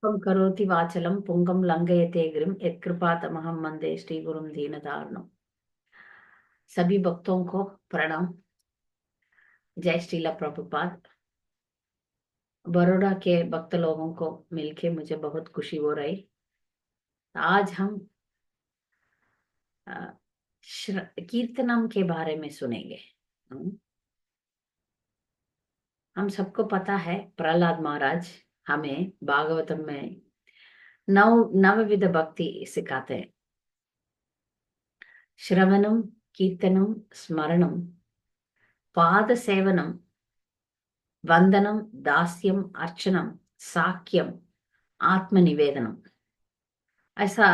पं करोति वाचलम पुंगम लंघयते गिरिम यत्कृपातमहं वंदे श्री गुरुम दीनदारणम। सभी भक्तों को प्रणाम। जय श्रीला प्रभुपाद। बड़ौदा के भक्त लोगों को मिलके मुझे बहुत खुशी हो रही। आज हम अ, कीर्तनम के बारे में सुनेंगे। हम्म, हम सबको पता है प्रहलाद महाराज हमें भागवतम में नवविध भक्ति सिखाते हैं। श्रवणम, कीर्तनम, स्मरणम, पाद सेवनम, वंदनम, दास्यम, अर्चनम, साक्यम, आत्मनिवेदनम। ऐसा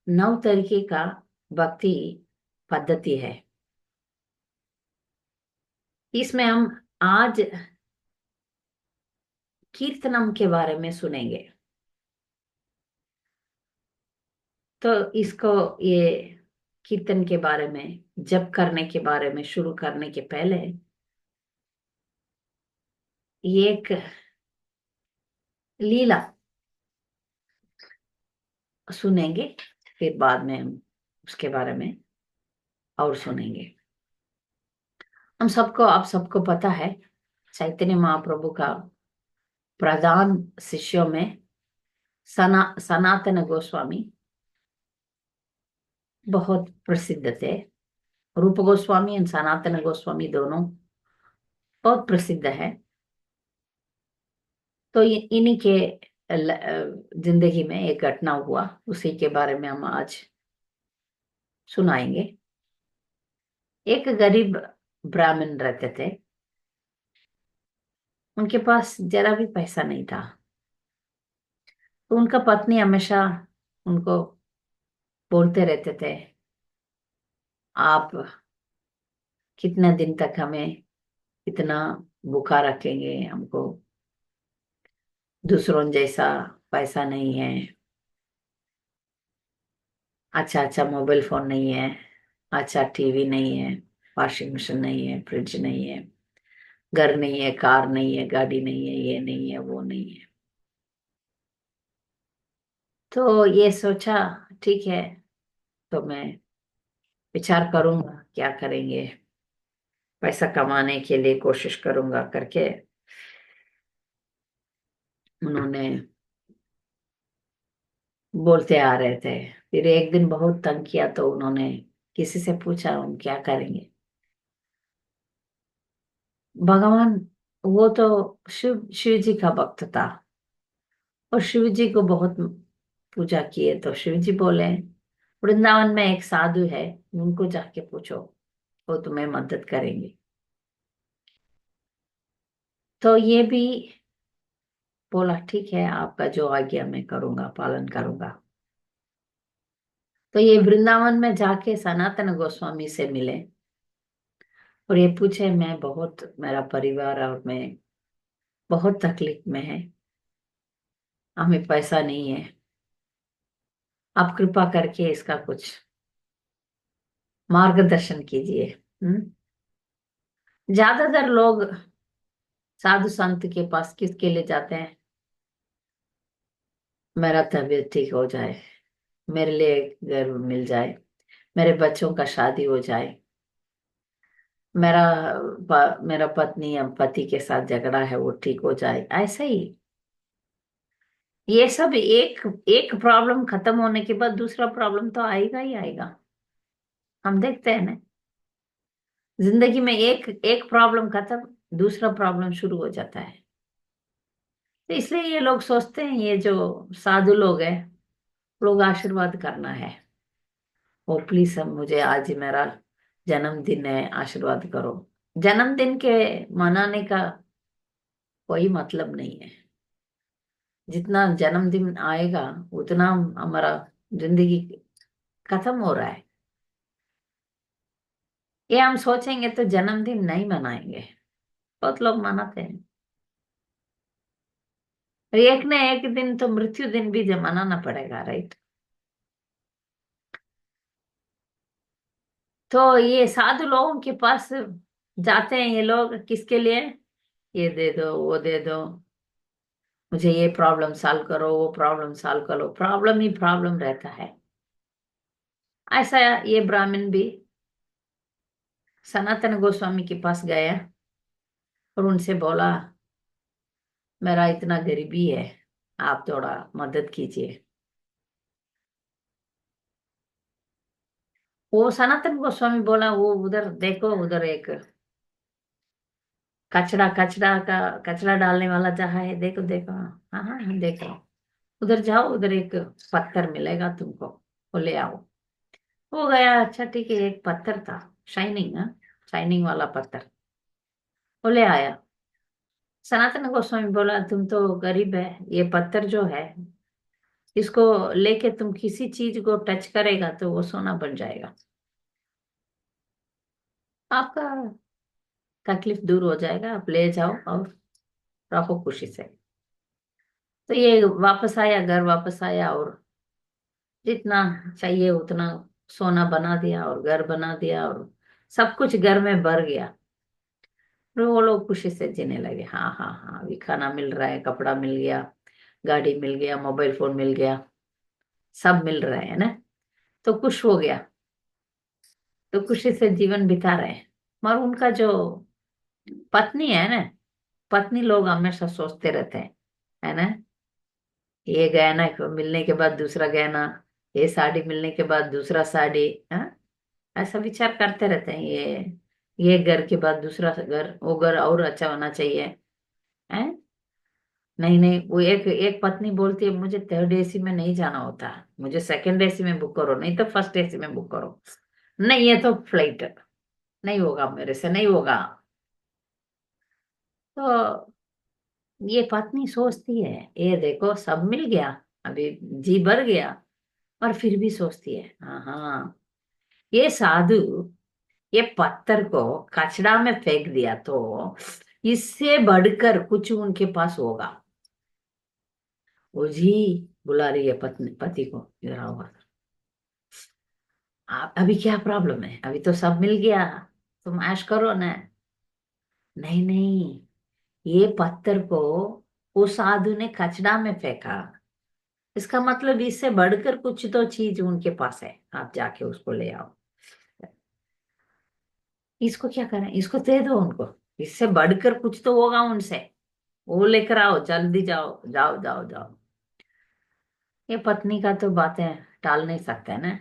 9 तरीके का भक्ति पद्धति है। इसमें हम आज कीर्तनम के बारे में सुनेंगे। तो इसको ये कीर्तन के बारे में जप करने के बारे में शुरू करने के पहले ये एक लीला सुनेंगे, फिर बाद में हम उसके बारे में और सुनेंगे। आप सबको पता है चैतन्य महाप्रभु का प्रधान शिष्यों में सनातन गोस्वामी बहुत प्रसिद्ध थे। रूप गोस्वामी और सनातन गोस्वामी दोनों बहुत प्रसिद्ध है। तो इन्हीं के जिंदगी में एक घटना हुआ, उसी के बारे में हम आज सुनाएंगे। एक गरीब ब्राह्मण रहते थे। उनके पास जरा भी पैसा नहीं था। तो उनका पत्नी हमेशा उनको बोलते रहते थे, आप कितने दिन तक हमें इतना भूखा रखेंगे, हमको दूसरों जैसा पैसा नहीं है, अच्छा अच्छा मोबाइल फोन नहीं है, अच्छा टीवी नहीं है, वॉशिंग मशीन नहीं है, फ्रिज नहीं है, घर नहीं है, कार नहीं है, गाड़ी नहीं है, ये नहीं है, वो नहीं है। तो ये सोचा, ठीक है, तो मैं विचार करूंगा क्या करेंगे, पैसा कमाने के लिए कोशिश करूंगा करके उन्होंने बोलते आ रहे थे। फिर एक दिन बहुत तंग किया तो उन्होंने किसी से पूछा हम क्या करेंगे। भगवान, वो तो शिव जी का भक्त था और शिव जी को बहुत पूजा किए। तो शिव जी बोले, वृंदावन में एक साधु है, उनको जाके पूछो, वो तुम्हें मदद करेंगे। तो ये भी बोला, ठीक है, आपका जो आज्ञा मैं करूंगा, पालन करूंगा। तो ये वृंदावन में जाके सनातन गोस्वामी से मिले और ये पूछे, मैं बहुत, मेरा परिवार और मैं बहुत तकलीफ में है, हमें पैसा नहीं है, आप कृपा करके इसका कुछ मार्गदर्शन कीजिए। ज्यादातर लोग साधु संत के पास किसके लिए जाते हैं? मेरा तबीयत ठीक हो जाए, मेरे लिए घर मिल जाए, मेरे बच्चों का शादी हो जाए, मेरा मेरा पत्नी या पति के साथ झगड़ा है वो ठीक हो जाए, ऐसे ही। ये सब एक एक प्रॉब्लम खत्म होने के बाद दूसरा प्रॉब्लम तो आएगा ही आएगा। हम देखते हैं ना, जिंदगी में एक एक प्रॉब्लम खत्म, दूसरा प्रॉब्लम शुरू हो जाता है। तो इसलिए ये लोग सोचते हैं, ये जो साधु लोग हैं, लोग आशीर्वाद करना है, ओ प्लीज सब मुझे, आज ही मेरा जन्मदिन है, आशीर्वाद करो। जन्मदिन के मनाने का कोई मतलब नहीं है। जितना जन्मदिन आएगा उतना हमारा जिंदगी खत्म हो रहा है। ये हम सोचेंगे तो जन्मदिन नहीं मनाएंगे। बहुत लोग मनाते हैं। और एक न एक दिन तो मृत्यु दिन भी मनाना पड़ेगा, राइट? तो ये साधु लोगों के पास जाते हैं ये लोग किसके लिए? ये दे दो, वो दे दो। मुझे ये प्रॉब्लम सॉल्व करो, वो प्रॉब्लम सॉल्व करो, प्रॉब्लम ही प्रॉब्लम रहता है। ऐसा ये ब्राह्मण भी सनातन गोस्वामी के पास गया और उनसे बोला, मेरा इतना गरीबी है, आप थोड़ा मदद कीजिए। वो सनातन गोस्वामी बोला, वो उधर देखो, उधर एक कचरा कचरा का कचरा डालने वाला जहाँ है, देखो देखो, हाँ हाँ हाँ, देखो, उधर जाओ, उधर एक पत्थर मिलेगा तुमको, वो ले आओ। वो गया, अच्छा ठीक है, एक पत्थर था, शाइनिंग, हाँ, शाइनिंग वाला पत्थर, वो ले आया। सनातन गोस्वामी बोला, तुम तो गरीब है, ये पत्थर जो है, इसको लेके तुम किसी चीज को टच करेगा तो वो सोना बन जाएगा, आपका तकलीफ दूर हो जाएगा, आप ले जाओ और रखो खुशी से। तो ये वापस आया, घर वापस आया, और जितना चाहिए उतना सोना बना दिया और घर बना दिया, और सब कुछ घर में भर गया। फिर वो लोग खुशी से जीने लगे, हाँ हाँ हाँ, अभी खाना मिल रहा है, कपड़ा मिल गया, गाड़ी मिल गया, मोबाइल फोन मिल गया, सब मिल रहा है ना, तो खुश हो गया, तो खुशी से जीवन बिता रहे हैं। मगर उनका जो पत्नी है ना, पत्नी लोग हमेशा सोचते रहते हैं, है ना, ये गहना मिलने के बाद दूसरा गहना, ये साड़ी मिलने के बाद दूसरा साड़ी, हाँ, ऐसा विचार करते रहते हैं, ये घर के बाद दूसरा घर, वो घर और अच्छा होना चाहिए, है। नहीं नहीं, वो एक एक पत्नी बोलती है, मुझे थर्ड एसी में नहीं जाना होता, मुझे सेकंड एसी में बुक करो, नहीं तो फर्स्ट एसी में बुक करो, नहीं ये तो फ्लाइट नहीं होगा, मेरे से नहीं होगा। तो ये पत्नी सोचती है, ये देखो सब मिल गया, अभी जी भर गया, और फिर भी सोचती है, हाँ हाँ, ये साधु ये पत्थर को कचरा में फेंक दिया तो इससे बढ़कर कुछ उनके पास होगा। वो जी बुला रही है पत्नी पति को, इधर आओ, आप अभी क्या प्रॉब्लम है, अभी तो सब मिल गया, तुम ऐश करो ना। नहीं नहीं, ये पत्थर को वो साधु ने कचरा में फेंका, इसका मतलब इससे बढ़कर कुछ तो चीज उनके पास है, आप जाके उसको ले आओ। इसको क्या करें, इसको दे दो उनको, इससे बढ़कर कुछ तो होगा उनसे, वो लेकर आओ, जल्दी जाओ जाओ जाओ जाओ। ये पत्नी का तो बातें टाल नहीं सकते ना,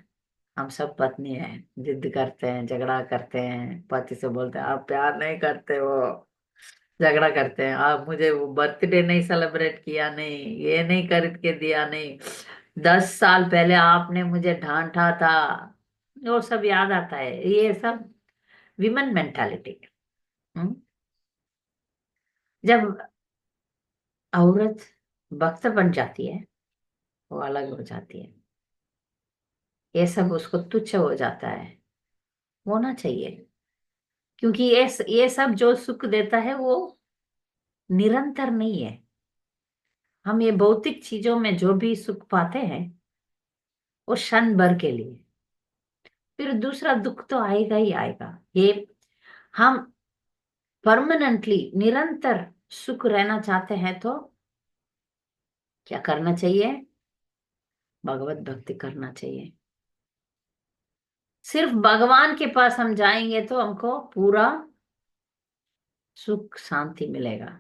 हम सब पत्नी है, जिद करते हैं, झगड़ा करते हैं, पति से बोलते हैं आप प्यार नहीं करते हो, झगड़ा करते हैं, आप मुझे वो बर्थडे नहीं सेलिब्रेट किया, नहीं ये नहीं खरीद के दिया, नहीं 10 साल पहले आपने मुझे डांटा था, वो सब याद आता है, ये सब विमेन मेंटालिटी। जब औरत वक्त बन जाती है, वो अलग हो जाती है, ये सब उसको तुच्छ हो जाता है, होना चाहिए, क्योंकि ये सब जो सुख देता है वो निरंतर नहीं है। हम ये भौतिक चीजों में जो भी सुख पाते हैं वो क्षण भर के लिए, फिर दूसरा दुख तो आएगा ही आएगा। ये हम परमानेंटली निरंतर सुख रहना चाहते हैं तो क्या करना चाहिए, भगवत भक्ति करना चाहिए। सिर्फ भगवान के पास हम जाएंगे तो हमको पूरा सुख शांति मिलेगा।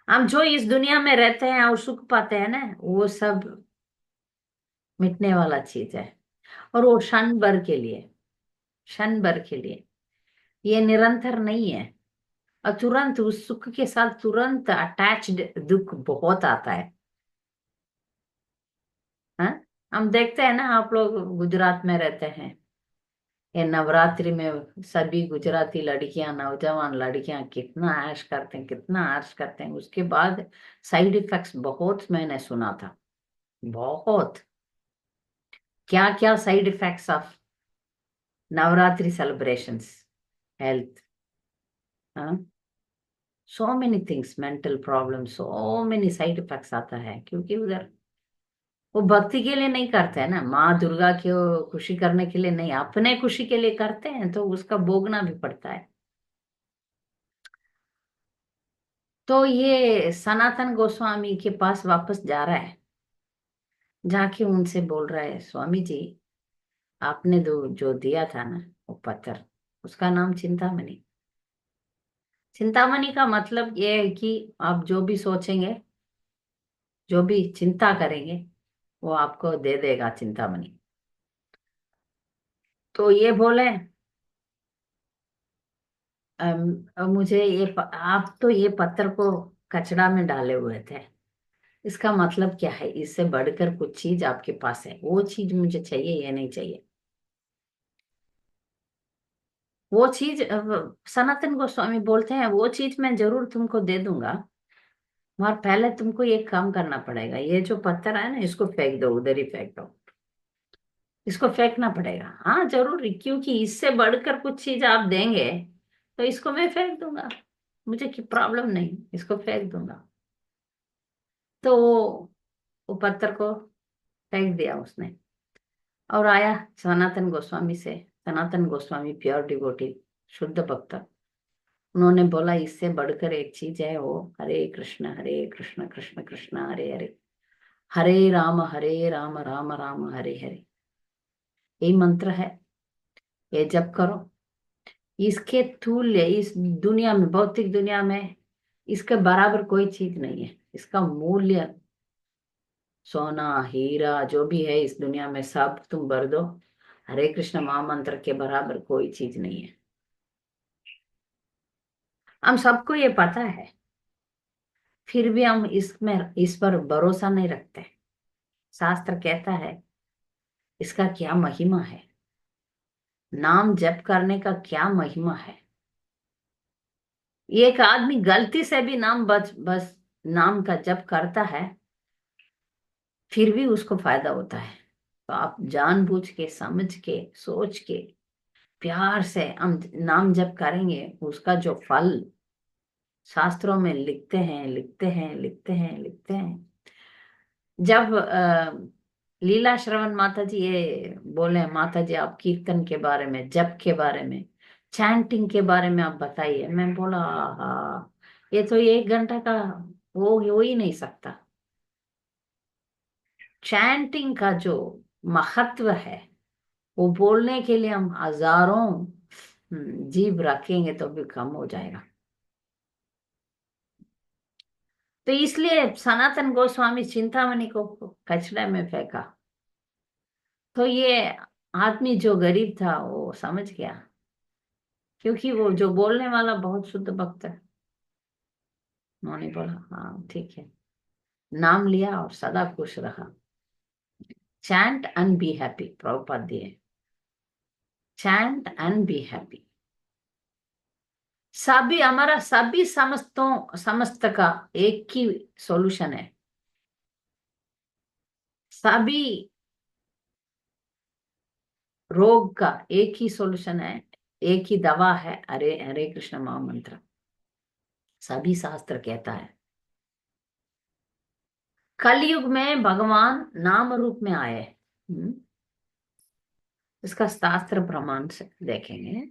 हम जो इस दुनिया में रहते हैं और सुख पाते हैं ना, वो सब मिटने वाला चीज है, और वो क्षण भर के लिए, क्षण भर के लिए, ये निरंतर नहीं है। और तुरंत उस सुख के साथ तुरंत अटैच्ड दुख बहुत आता है, हाँ। हम देखते हैं ना, आप लोग गुजरात में रहते हैं, ये नवरात्रि में सभी गुजराती लड़कियां, नौजवान लड़कियां कितना ऐश करते हैं, कितना ऐश करते हैं, उसके बाद साइड इफेक्ट्स बहुत मैंने सुना था, बहुत, क्या क्या side effects of Navratri celebrations, health, हाँ, so many things, mental problem, so many side effects आता है, क्योंकि उधर वो भक्ति के लिए नहीं करते हैं ना, माँ दुर्गा को खुशी करने के लिए नहीं, अपने खुशी के लिए करते हैं, तो उसका भोगना भी पड़ता है। तो ये सनातन गोस्वामी के पास वापस जा रहा है, जाके उनसे बोल रहा है, स्वामी जी आपने जो दिया था ना वो पत्थर, उसका नाम चिंतामणि। चिंतामणि का मतलब ये है कि आप जो भी सोचेंगे, जो भी चिंता करेंगे, वो आपको दे देगा चिंतामणि। तो ये बोले, मुझे आप तो ये पत्थर को कचरा में डाले हुए थे, इसका मतलब क्या है, इससे बढ़कर कुछ चीज आपके पास है, वो चीज मुझे चाहिए, ये नहीं चाहिए। वो चीज सनातन गोस्वामी बोलते हैं, वो चीज मैं जरूर तुमको दे दूंगा, मगर पहले तुमको ये काम करना पड़ेगा, ये जो पत्थर है ना इसको फेंक दो, उधर ही फेंक दो, इसको फेंकना पड़ेगा। हाँ जरूर, क्योंकि इससे बढ़कर कुछ चीज आप देंगे तो इसको मैं फेंक दूंगा, मुझे की प्रॉब्लम नहीं, इसको फेंक दूंगा। तो वो पत्थर को फेंक दिया उसने, और आया सनातन गोस्वामी से। सनातन गोस्वामी प्योर डिवोटी, शुद्ध भक्त। उन्होंने बोला इससे बढ़कर एक चीज है, वो हरे कृष्ण कृष्ण कृष्ण हरे हरे, हरे राम राम राम हरे हरे, यही मंत्र है, ये जप करो। इसके तुल्य इस दुनिया में, भौतिक दुनिया में इसके बराबर कोई चीज नहीं है। इसका मूल्य सोना हीरा जो भी है इस दुनिया में सब तुम भर दो, हरे कृष्ण महामंत्र के बराबर कोई चीज नहीं है। हम सबको ये पता है, फिर भी हम इसमें इस पर भरोसा नहीं रखते। शास्त्र कहता है इसका क्या महिमा है, नाम जप करने का क्या महिमा है। एक आदमी गलती से भी नाम बस बस नाम का जप करता है, फिर भी उसको फायदा होता है। तो आप जानबूझ के, समझ के, सोच के, प्यार से हम नाम जप करेंगे, उसका जो फल शास्त्रों में लिखते हैं, लिखते हैं, लिखते हैं, लिखते हैं। जब लीला श्रवण माता जी ये बोले, माता जी आप कीर्तन के बारे में, जप के बारे में, चैंटिंग के बारे में आप बताइए, मैं बोला हाँ, ये तो 1 घंटा का वो हो ही नहीं सकता। चैंटिंग का जो महत्व है, वो बोलने के लिए हम हजारों जीव रखेंगे तो भी कम हो जाएगा। तो इसलिए सनातन गोस्वामी चिंतामणि को कचरे में फेंका। तो ये आदमी जो गरीब था वो समझ गया, क्योंकि वो जो बोलने वाला बहुत शुद्ध भक्त है। उन्होंने बोला हाँ ठीक है, नाम लिया और सदा खुश रहा। Chant and be happy, Prabhupada दिए, चैंट एंड बी हैप्पी। सभी हमारा, सभी समस्तों समस्त का एक ही सॉल्यूशन है। सभी रोग का एक ही सॉल्यूशन है, एक ही दवा है, हरे हरे कृष्ण महामंत्र। सभी शास्त्र कहता है कलयुग में भगवान नाम रूप में आए। इसका शास्त्र प्रमाण से देखेंगे।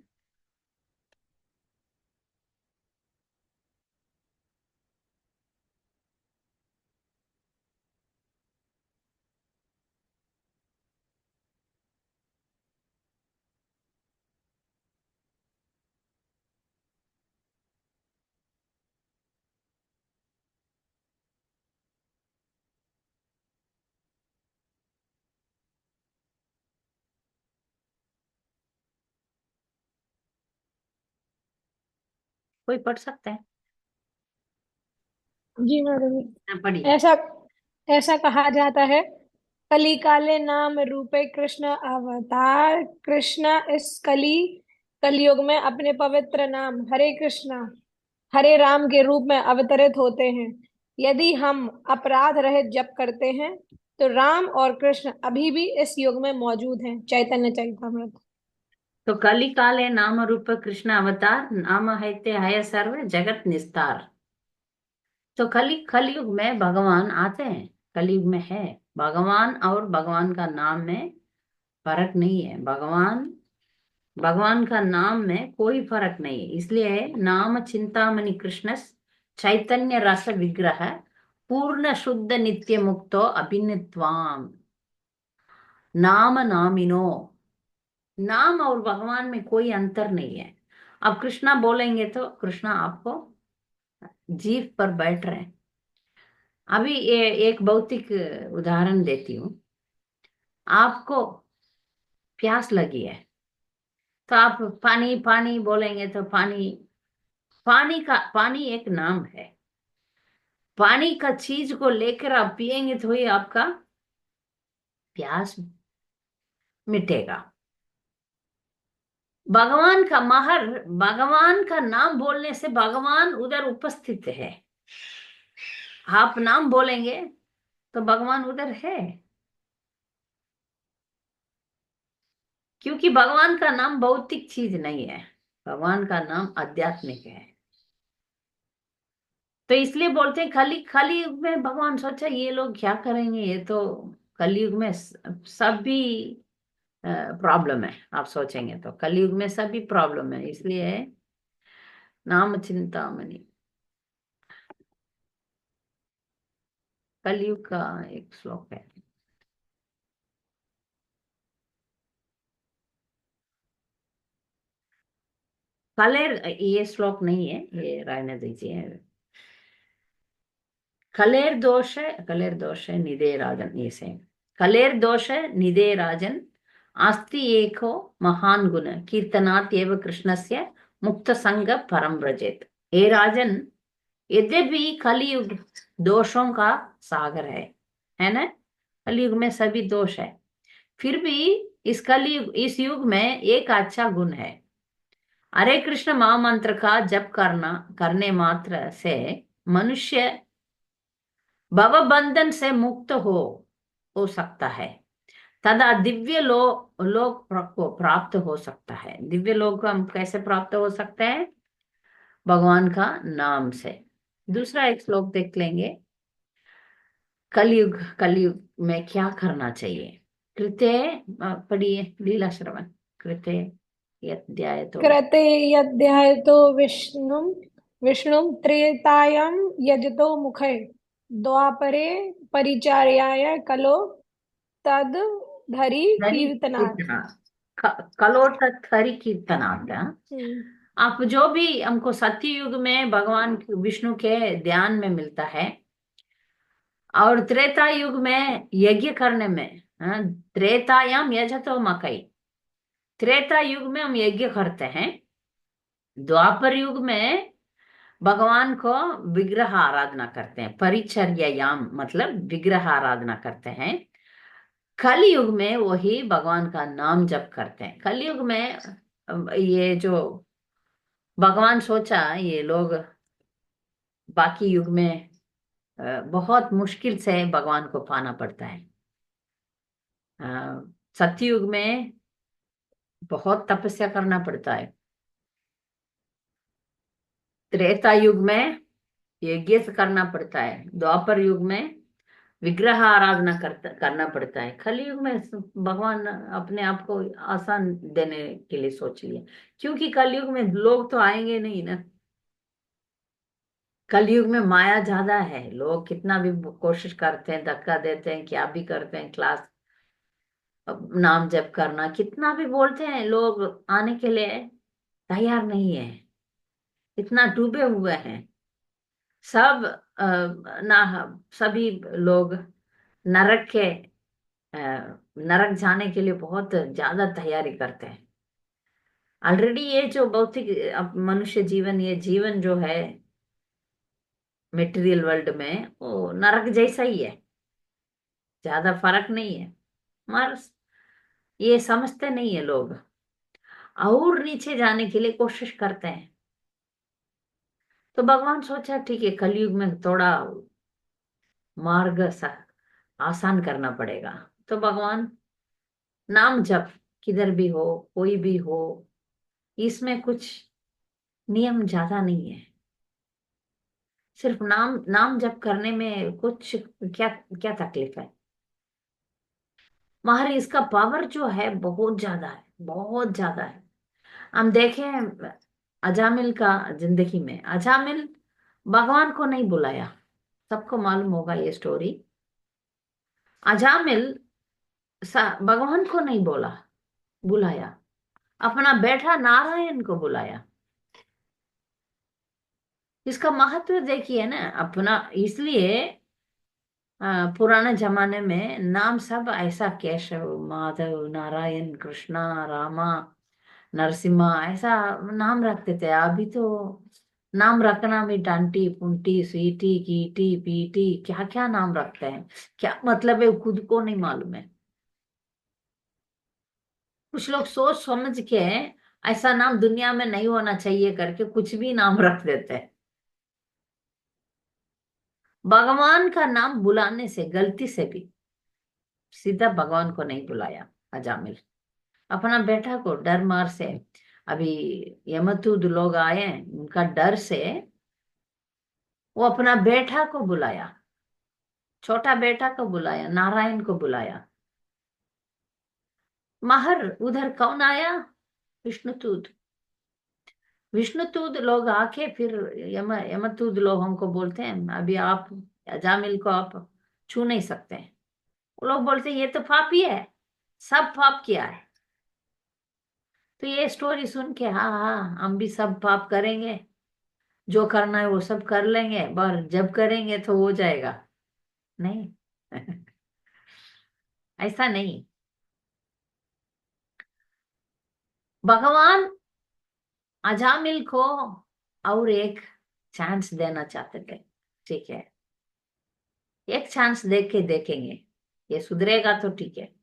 कोई पढ़ सकते हैं? जी मैडम। पढ़िए। ऐसा ऐसा कहा जाता है, कली काले नाम रूपे कृष्ण अवतार, कृष्ण इस कलयुग में अपने पवित्र नाम हरे कृष्णा हरे राम के रूप में अवतरित होते हैं। यदि हम अपराध रहित जप करते हैं तो राम और कृष्ण अभी भी इस युग में मौजूद हैं। चैतन्य चरितमृत। तो कली काले नाम रूप कृष्ण अवतार, नाम है ते है सर्व जगत निस्तार। तो कलयुग में भगवान आते हैं, कलयुग में है भगवान, और भगवान का नाम में फर्क नहीं है। भगवान, भगवान का नाम में कोई फर्क नहीं है, इसलिए नाम चिंतामणि कृष्ण चैतन्य रस विग्रह पूर्ण शुद्ध नित्य मुक्तो अभिन्नत्वाम नाम नामिनो। नाम और भगवान में कोई अंतर नहीं है। अब कृष्णा बोलेंगे तो कृष्णा आपको जीभ पर बैठ रहे हैं। अभी ये एक भौतिक उदाहरण देती हूँ। आपको प्यास लगी है तो आप पानी पानी बोलेंगे तो पानी, पानी एक नाम है। पानी का चीज को लेकर आप पिएंगे तो ही आपका प्यास मिटेगा। भगवान का नाम बोलने से भगवान उधर उपस्थित है। आप नाम बोलेंगे तो भगवान उधर है, क्योंकि भगवान का नाम भौतिक चीज नहीं है। भगवान का नाम आध्यात्मिक है। तो इसलिए बोलते हैं कली युग में भगवान सोचा ये लोग क्या करेंगे, ये तो कलयुग में सब भी प्रॉब्लम है। आप सोचेंगे तो कलयुग में सभी प्रॉब्लम है, इसलिए नाम चिंतामणि कलयुग का एक श्लोक है। कलेर, ये श्लोक नहीं है, ये रहने दीजिए। कलेर दोष है निदे राजन, ये से कलेर दोष निदे राजन आस्ति एको महान गुण कीर्तनात् एव कृष्णस्य मुक्त संग परम व्रजेत। हे राजन, यद्यपि कलयुग दोषों का सागर है ना। कलयुग में सभी दोष है, फिर भी इस युग में एक अच्छा गुण है। हरे कृष्ण महामंत्र का जप करने मात्र से मनुष्य भव बंधन से मुक्त हो सकता है, तथा दिव्य लोक को प्राप्त हो सकता है। दिव्य लोक को हम कैसे प्राप्त हो सकते हैं? भगवान का नाम से। दूसरा एक श्लोक देख लेंगे। कलयुग में क्या करना चाहिए? कृते, पढ़िए लीला श्रवण। कृते यद्याय तो कृते यद्ध्यायतो विष्णुं त्रेतायां यजतो मुखे द्वापरे परिचर्याय कलो तद धरि हरि कीर्तनात्। कलोट हरि कीर्तनाथ। हम्म। आप जो भी हमको सत्य युग में भगवान विष्णु के ध्यान में मिलता है और त्रेता युग में यज्ञ करने में, हाँ, त्रेतायाम यजतो मकई, त्रेता युग में हम यज्ञ करते हैं। द्वापर युग में भगवान को विग्रह आराधना करते हैं, परिचर्यायाम मतलब विग्रह आराधना करते हैं। कलि युग में वही भगवान का नाम जप करते हैं। कलि युग में ये जो भगवान सोचा, ये लोग बाकी युग में बहुत मुश्किल से भगवान को पाना पड़ता है। अ, सतयुग में बहुत तपस्या करना पड़ता है। त्रेता युग में यज्ञ करना पड़ता है। द्वापर युग में विग्रह आराधना करना पड़ता है। कलि युग में भगवान अपने आप को आसान देने के लिए सोच लिया, क्योंकि कलयुग में लोग तो आएंगे नहीं ना। कलयुग में माया ज्यादा है। लोग कितना भी कोशिश करते हैं, धक्का देते हैं, क्या भी करते हैं, क्लास नाम जप करना कितना भी बोलते हैं, लोग आने के लिए तैयार नहीं है। इतना डूबे हुए हैं सब। ना सभी लोग नरक के नरक जाने के लिए बहुत ज्यादा तैयारी करते हैं। ऑलरेडी ये जो भौतिक मनुष्य जीवन, ये जीवन जो है मेटीरियल वर्ल्ड में, वो नरक जैसा ही है, ज्यादा फर्क नहीं है। मगर ये समझते नहीं है लोग, और नीचे जाने के लिए कोशिश करते हैं। तो भगवान सोचा ठीक है, कलयुग में थोड़ा मार्ग आसान करना पड़ेगा। तो भगवान नाम जप किधर भी हो, कोई भी हो, इसमें कुछ नियम ज्यादा नहीं है। सिर्फ नाम नाम जप करने में कुछ क्या क्या तकलीफ है? मगर इसका पावर जो है बहुत ज्यादा है, बहुत ज्यादा है। हम देखें अजामिल का जिंदगी में, अजामिल भगवान को नहीं बुलाया। सबको मालूम होगा ये स्टोरी। अजामिल भगवान को नहीं बुलाया, अपना बेटा नारायण को बुलाया। इसका महत्व देखिए ना अपना। इसलिए पुराने जमाने में नाम सब ऐसा केशव, माधव, नारायण, कृष्णा, रामा, नरसिम्हा ऐसा नाम रखते थे। अभी तो नाम रखना भी टंटी पुंटी स्वीटी कीटी पीटी क्या क्या नाम रखते हैं। क्या मतलब है खुद को नहीं मालूम है। कुछ लोग सोच समझ के ऐसा नाम दुनिया में नहीं होना चाहिए करके कुछ भी नाम रख देते हैं। भगवान का नाम बुलाने से गलती से भी सीधा भगवान को नहीं बुलाया अजामिल। अपना बेटा को डर मार से, अभी यमदूत लोग आए हैं, उनका डर से वो अपना बेटा को बुलाया, छोटा बेटा को बुलाया, नारायण को बुलाया। महर उधर कौन आया? विष्णुतूत। विष्णुतूत लोग आके फिर यमदूत लोग हमको बोलते हैं अभी आप अजामिल को आप छू नहीं सकते हैं। वो लोग बोलते हैं ये तो पापी है, सब पाप किया है। तो ये स्टोरी सुन के हाँ हाँ हम भी सब पाप करेंगे, जो करना है वो सब कर लेंगे, पर जब करेंगे तो हो जाएगा। नहीं। ऐसा नहीं। भगवान अजामिल को और एक चांस देना चाहते थे। ठीक है, एक चांस देख के देखेंगे ये सुधरेगा तो ठीक है।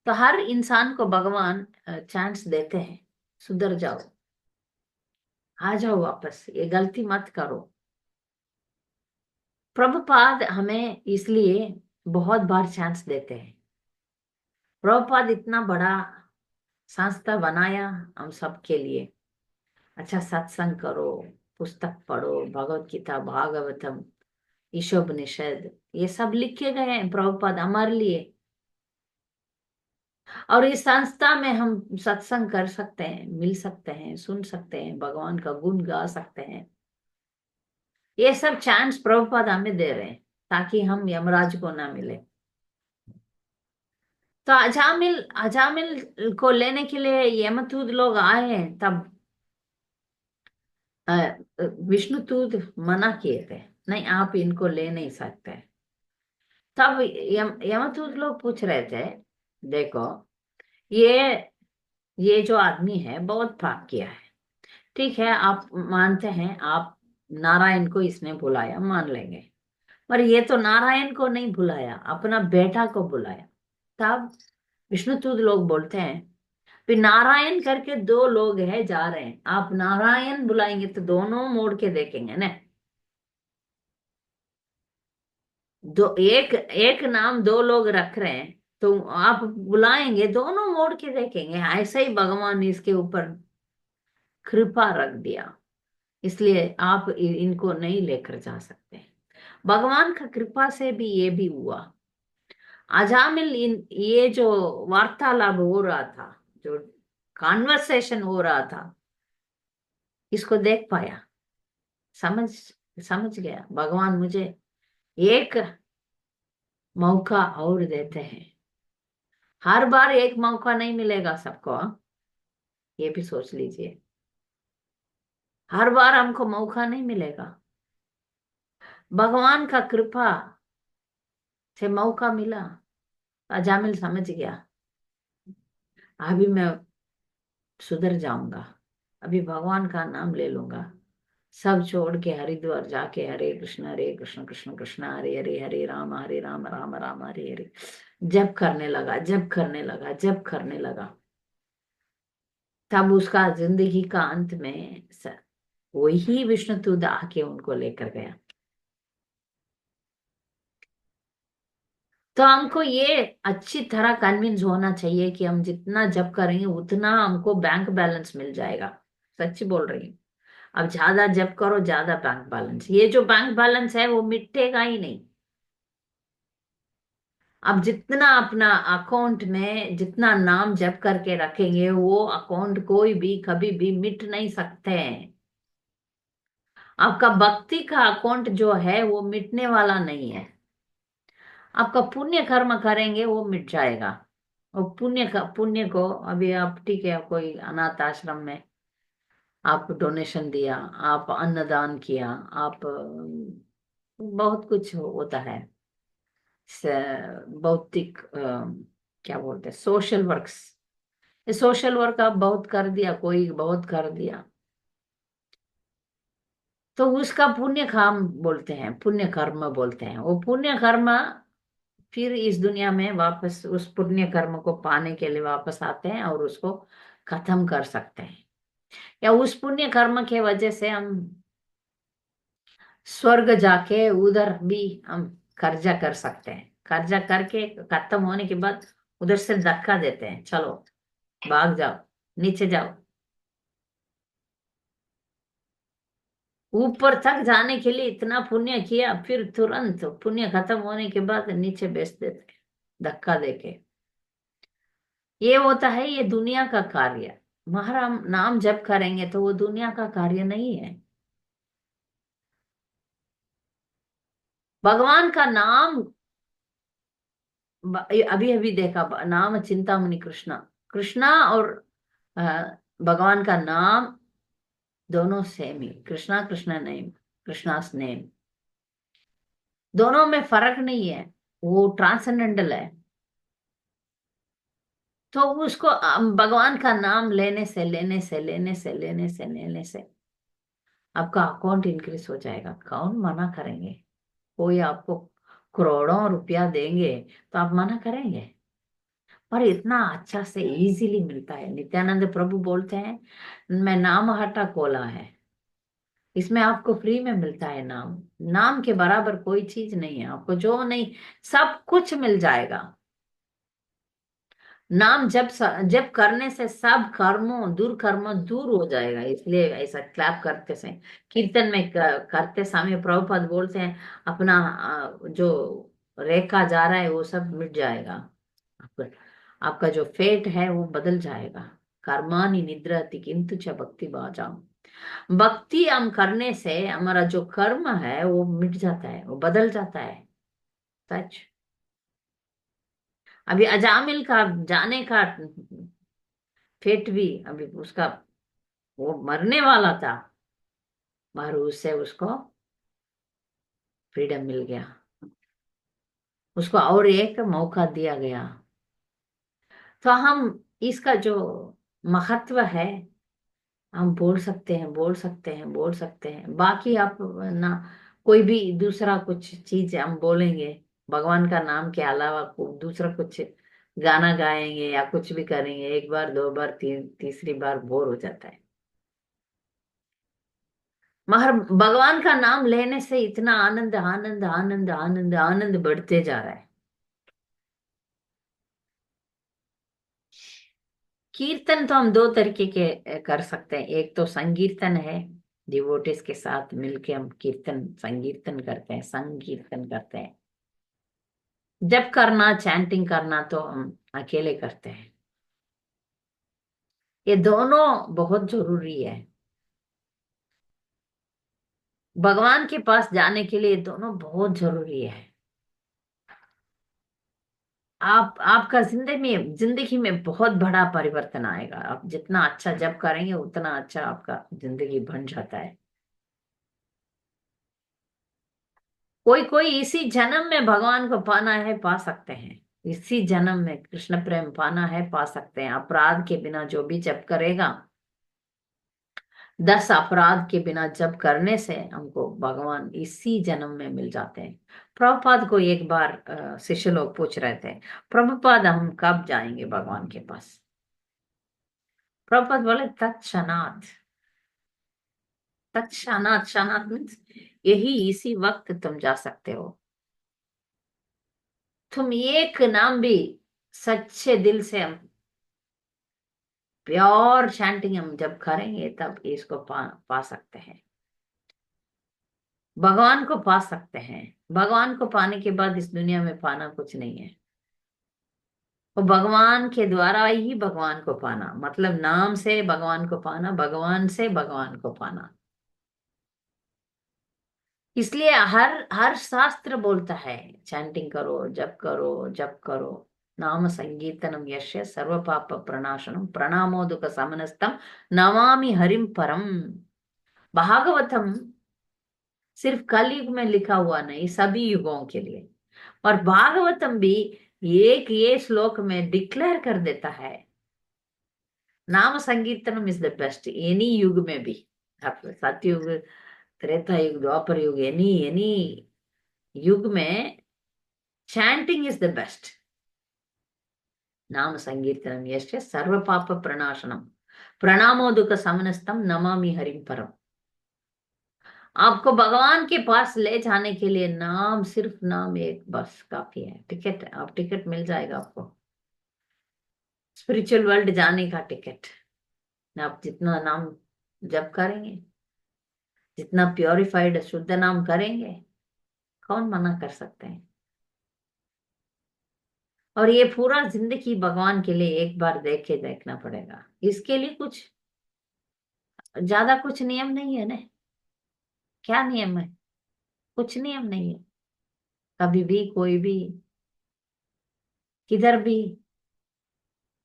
तो हर इंसान को भगवान चांस देते हैं, सुधर जाओ, आ जाओ वापस, ये गलती मत करो। प्रभुपाद हमें इसलिए बहुत बार चांस देते हैं। प्रभुपाद इतना बड़ा संस्था बनाया हम सब के लिए। अच्छा सत्संग करो, पुस्तक पढ़ो, भगवत गीता, भागवतम, ईशोपनिषद, ये सब लिखे गए हैं प्रभुपाद हमारे लिए। और इस संस्था में हम सत्संग कर सकते हैं, मिल सकते हैं, सुन सकते हैं, भगवान का गुण गा सकते हैं। ये सब चांस प्रभुपाद हमें दे रहे हैं ताकि हम यमराज को ना मिले। तो अजामिल अजामिल को लेने के लिए यमदूत लोग आए हैं। तब अ, विष्णुदूत मना किए थे, नहीं आप इनको ले नहीं सकते। तब यमदूत लोग पूछ रहे थे देखो ये ये जो आदमी है बहुत पाप किया है। ठीक है आप मानते हैं, आप नारायण को इसने बुलाया मान लेंगे, पर ये तो नारायण को नहीं बुलाया, अपना बेटा को बुलाया। तब विष्णुदूत लोग बोलते हैं फिर नारायण करके दो लोग हैं जा रहे हैं, आप नारायण बुलाएंगे तो दोनों मोड़ के देखेंगे ना। दो एक एक नाम दो लोग रख रहे हैं तो आप बुलाएंगे दोनों मोड़ के देखेंगे। ऐसे ही भगवान ने इसके ऊपर कृपा रख दिया, इसलिए आप इनको नहीं लेकर जा सकते। भगवान का कृपा से भी ये भी हुआ। अजामिल ये जो वार्तालाप हो रहा था, जो कॉन्वर्सेशन हो रहा था, इसको देख पाया, समझ समझ गया भगवान मुझे एक मौका और देते हैं। हर बार एक मौका नहीं मिलेगा सबको, हाँ? ये भी सोच लीजिए, हर बार हमको मौका नहीं मिलेगा। भगवान का कृपा से मौका मिला। अजामिल समझ गया अभी मैं सुधर जाऊंगा, अभी भगवान का नाम ले लूंगा, सब छोड़ के हरिद्वार जाके हरे कृष्ण कृष्ण कृष्ण हरे हरे, हरे राम राम राम हरे हरे जप करने लगा, जप करने लगा, जप करने लगा। तब उसका जिंदगी का अंत में वही विष्णुतूत आके उनको लेकर गया। तो हमको ये अच्छी तरह कन्विंस होना चाहिए कि हम जितना जप करेंगे उतना हमको बैंक बैलेंस मिल जाएगा। सच्ची बोल रही हूँ। अब ज्यादा जप करो ज्यादा बैंक बैलेंस, ये जो बैंक बैलेंस है वो मिटेगा ही नहीं। अब जितना अपना अकाउंट में जितना नाम जप करके रखेंगे वो अकाउंट कोई भी कभी भी मिट नहीं सकते हैं। आपका भक्ति का अकाउंट जो है वो मिटने वाला नहीं है। आपका पुण्य कर्म करेंगे वो मिट जाएगा। और पुण्य को अभी आप ठीक है, कोई अनाथ आश्रम में आप डोनेशन दिया, आप अन्नदान किया, आप बहुत कुछ होता है। भौतिक क्या बोलते हैं, सोशल वर्क्स। सोशल वर्क आप बहुत कर दिया, कोई बहुत कर दिया, तो उसका पुण्य काम बोलते हैं, पुण्य कर्म बोलते हैं। वो पुण्य कर्म फिर इस दुनिया में वापस उस पुण्य कर्म को पाने के लिए वापस आते हैं और उसको खत्म कर सकते हैं। या उस पुण्य कर्म के वजह से हम स्वर्ग जाके उधर भी हम कर्जा कर सकते हैं। कर्जा करके खत्म होने के बाद उधर से धक्का देते हैं, चलो भाग जाओ, नीचे जाओ। ऊपर तक जाने के लिए इतना पुण्य किया, फिर तुरंत पुण्य खत्म होने के बाद नीचे बेच देते हैं, धक्का देके। ये होता है, ये दुनिया का कार्य। महाराम नाम जप करेंगे तो वो दुनिया का कार्य नहीं है। भगवान का नाम अभी अभी देखा, नाम चिंतामणि कृष्णा। कृष्णा और अ, भगवान का नाम दोनों सेम ही, कृष्णा कृष्णा नेम, कृष्णास नेम। दोनों में फर्क नहीं है, वो ट्रांसेंडेंटल है। तो उसको भगवान का नाम लेने से आपका अकाउंट इंक्रीज हो जाएगा। कौन मना करेंगे? कोई आपको करोड़ों रुपया देंगे तो आप मना करेंगे? पर इतना अच्छा से इजीली मिलता है। नित्यानंद प्रभु बोलते हैं, मैं नाम हटा खोला है, इसमें आपको फ्री में मिलता है नाम। नाम के बराबर कोई चीज नहीं है, आपको जो नहीं सब कुछ मिल जाएगा। नाम जब करने से सब कर्म दूर हो जाएगा। इसलिए ऐसा क्लैप करते से कीर्तन में करते समय प्रभुपाद बोलते हैं, अपना जो रेखा जा रहा है वो सब मिट जाएगा। आपका आपका जो फेट है वो बदल जाएगा। कर्मानि निद्रति किंतु च भक्ति बाजाम। भक्ति हम करने से हमारा जो कर्म है वो मिट जाता है, वो बदल जाता है। सच। अभी अजामिल का जाने का फेट भी अभी उसका, वो मरने वाला था, मगर उससे उसको फ्रीडम मिल गया, उसको और एक मौका दिया गया। तो हम इसका जो महत्व है हम बोल सकते हैं, बोल सकते हैं, बोल सकते हैं। बाकी आप ना कोई भी दूसरा कुछ चीज हम बोलेंगे भगवान का नाम के अलावा, दूसरा कुछ गाना गाएंगे या कुछ भी करेंगे, एक बार दो बार तीसरी बार बोर हो जाता है। मगर भगवान का नाम लेने से इतना आनंद आनंद आनंद आनंद आनंद बढ़ते जा रहा है। कीर्तन तो हम दो तरीके के कर सकते हैं। एक तो संकीर्तन है, डिवोटीज के साथ मिलके हम कीर्तन संकीर्तन करते हैं, संकीर्तन करते हैं। जब करना चैंटिंग करना तो हम अकेले करते हैं। ये दोनों बहुत जरूरी है। भगवान के पास जाने के लिए दोनों बहुत जरूरी है। आप आपका जिंदगी में बहुत बड़ा परिवर्तन आएगा। आप जितना अच्छा जप करेंगे उतना अच्छा आपका जिंदगी बन जाता है। कोई कोई इसी जन्म में भगवान को पाना है, पा सकते हैं। इसी जन्म में कृष्ण प्रेम पाना है, पा सकते हैं। अपराध के बिना जो भी जप करेगा, 10 अपराध के बिना जप करने से हमको भगवान इसी जन्म में मिल जाते हैं। प्रभुपाद को एक बार शिष्य लोग पूछ रहे थे, प्रभुपाद हम कब जाएंगे भगवान के पास? प्रभुपाद बोले, तत्क्षणात। तत्क्षणात, क्षणात मीन्स यही इसी वक्त तुम जा सकते हो। तुम एक नाम भी सच्चे दिल से हम प्योर चैंटिंग हम जब करेंगे तब इसको पा सकते हैं। भगवान को पा सकते हैं। भगवान को पाने के बाद इस दुनिया में पाना कुछ नहीं है। वो भगवान के द्वारा ही भगवान को पाना, मतलब नाम से भगवान को पाना, भगवान से भगवान को पाना। इसलिए हर हर शास्त्र बोलता है चैंटिंग करो, जप करो, जप करो। नाम संकीर्तनम यस्य सर्व पाप प्रणाशनम प्रणामोदक समनस्तम नमामि हरिम परम। भागवतम सिर्फ कलयुग में लिखा हुआ नहीं, सभी युगों के लिए। और भागवतम भी एक ये श्लोक में डिक्लेयर कर देता है, नाम संकीर्तनम इज द बेस्ट एनी युग में भी। आप सतयुग, त्रेता युग, द्वापर युग, एनी एनी युग में चैंटिंग इज द बेस्ट। नाम संकीर्तनम यस्य सर्व पाप प्रणाशनम प्रणामोदक समनस्तम नमामि हरिम परम। आपको भगवान के पास ले जाने के लिए नाम, सिर्फ नाम एक बस काफी है। टिकट, आप टिकट मिल जाएगा आपको, स्पिरिचुअल वर्ल्ड जाने का टिकट। आप जितना नाम जप करेंगे, जितना प्योरिफाइड शुद्ध नाम करेंगे, कौन मना कर सकते हैं। और ये पूरा जिंदगी भगवान के लिए एक बार देख के देखना पड़ेगा। इसके लिए कुछ ज्यादा कुछ नियम नहीं है ना। क्या नियम है? कुछ नियम नहीं है। कभी भी कोई भी किधर भी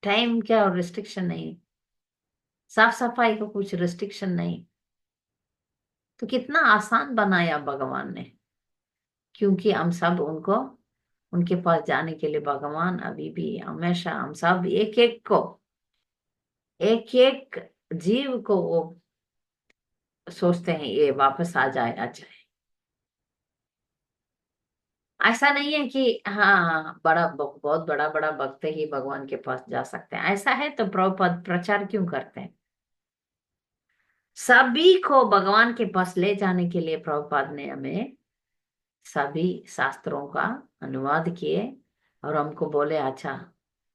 टाइम क्या और रिस्ट्रिक्शन नहीं, साफ सफाई को कुछ रिस्ट्रिक्शन नहीं। तो कितना आसान बनाया भगवान ने, क्योंकि हम सब उनको, उनके पास जाने के लिए भगवान अभी भी हमेशा हम सब एक एक को, एक एक जीव को वो सोचते हैं ये वापस आ जाए, आ जाए। ऐसा नहीं है कि हाँ बड़ा बहुत बड़ा बड़ा भक्त ही भगवान के पास जा सकते हैं, ऐसा है तो प्रभुपद प्रचार क्यों करते हैं? सभी को भगवान के पास ले जाने के लिए प्रभुपाद ने हमें सभी शास्त्रों का अनुवाद किए और हमको बोले अच्छा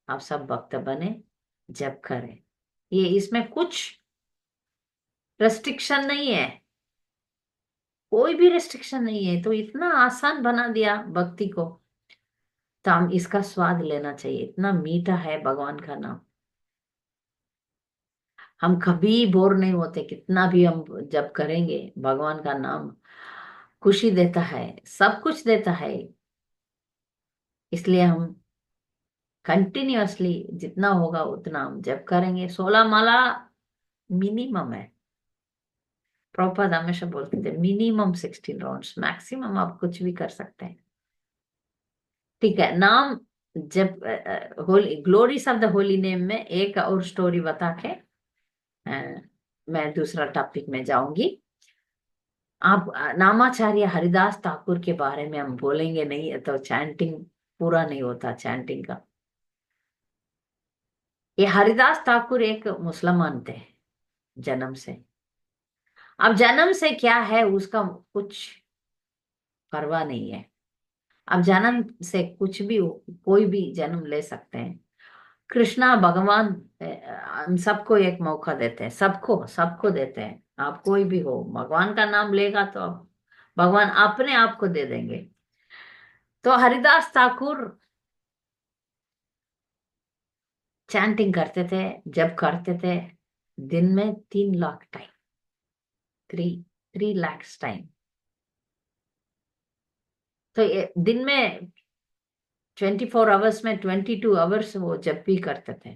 आप सब भक्त बने, जप करें। ये इसमें कुछ रेस्ट्रिक्शन नहीं है, कोई भी रेस्ट्रिक्शन नहीं है। तो इतना आसान बना दिया भक्ति को, तो हम इसका स्वाद लेना चाहिए। इतना मीठा है भगवान का नाम, हम कभी बोर नहीं होते। कितना भी हम जप करेंगे, भगवान का नाम खुशी देता है, सब कुछ देता है। इसलिए हम कंटिन्यूअसली जितना होगा उतना हम जप करेंगे। 16 माला मिनिमम है। प्रभुपाद हमेशा बोलते थे मिनिमम 16 राउंड्स, मैक्सिमम आप कुछ भी कर सकते हैं। ठीक है, नाम जब holy glories of the holy name में एक और स्टोरी बता के मैं दूसरा टॉपिक में जाऊंगी। आप नामाचार्य हरिदास ठाकुर के बारे में हम बोलेंगे नहीं तो चैंटिंग पूरा नहीं होता चैंटिंग का। ये हरिदास ठाकुर एक मुसलमान थे जन्म से। अब जन्म से क्या है उसका कुछ परवाह नहीं है। अब जन्म से कुछ भी कोई भी जन्म ले सकते हैं। कृष्णा भगवान हम सबको एक मौका देते हैं, सबको सबको देते हैं। आप कोई भी हो, भगवान का नाम लेगा तो भगवान अपने आप को दे देंगे। तो हरिदास ठाकुर चैंटिंग करते थे, जब करते थे दिन में 3 लाख टाइम, 3 लाख टाइम। तो ये दिन में 24 आवर्स में 22 आवर्स वो जब भी करते थे।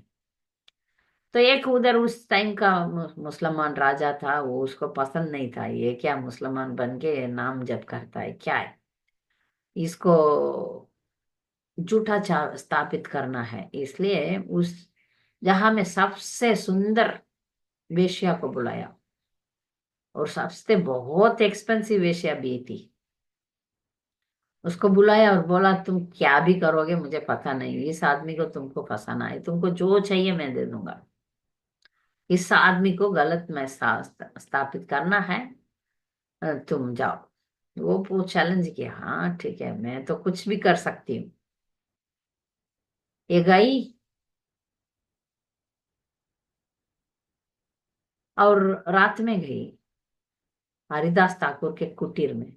तो एक उधर उस टाइम का मुसलमान राजा था, वो उसको पसंद नहीं था, ये क्या मुसलमान बन के नाम जप करता है, क्या है इसको झूठा स्थापित करना है। इसलिए उस जहां में सबसे सुंदर वेश्या को बुलाया, और सबसे बहुत एक्सपेंसिव वेश्या भी थी, उसको बुलाया और बोला तुम क्या भी करोगे मुझे पता नहीं, इस आदमी को तुमको फंसाना है, तुमको जो चाहिए मैं दे दूंगा, इस आदमी को गलत में स्थापित करना है, तुम जाओ। वो चैलेंज किया, हाँ ठीक है मैं तो कुछ भी कर सकती हूँ। ये गई और रात में गई हरिदास ठाकुर के कुटीर में।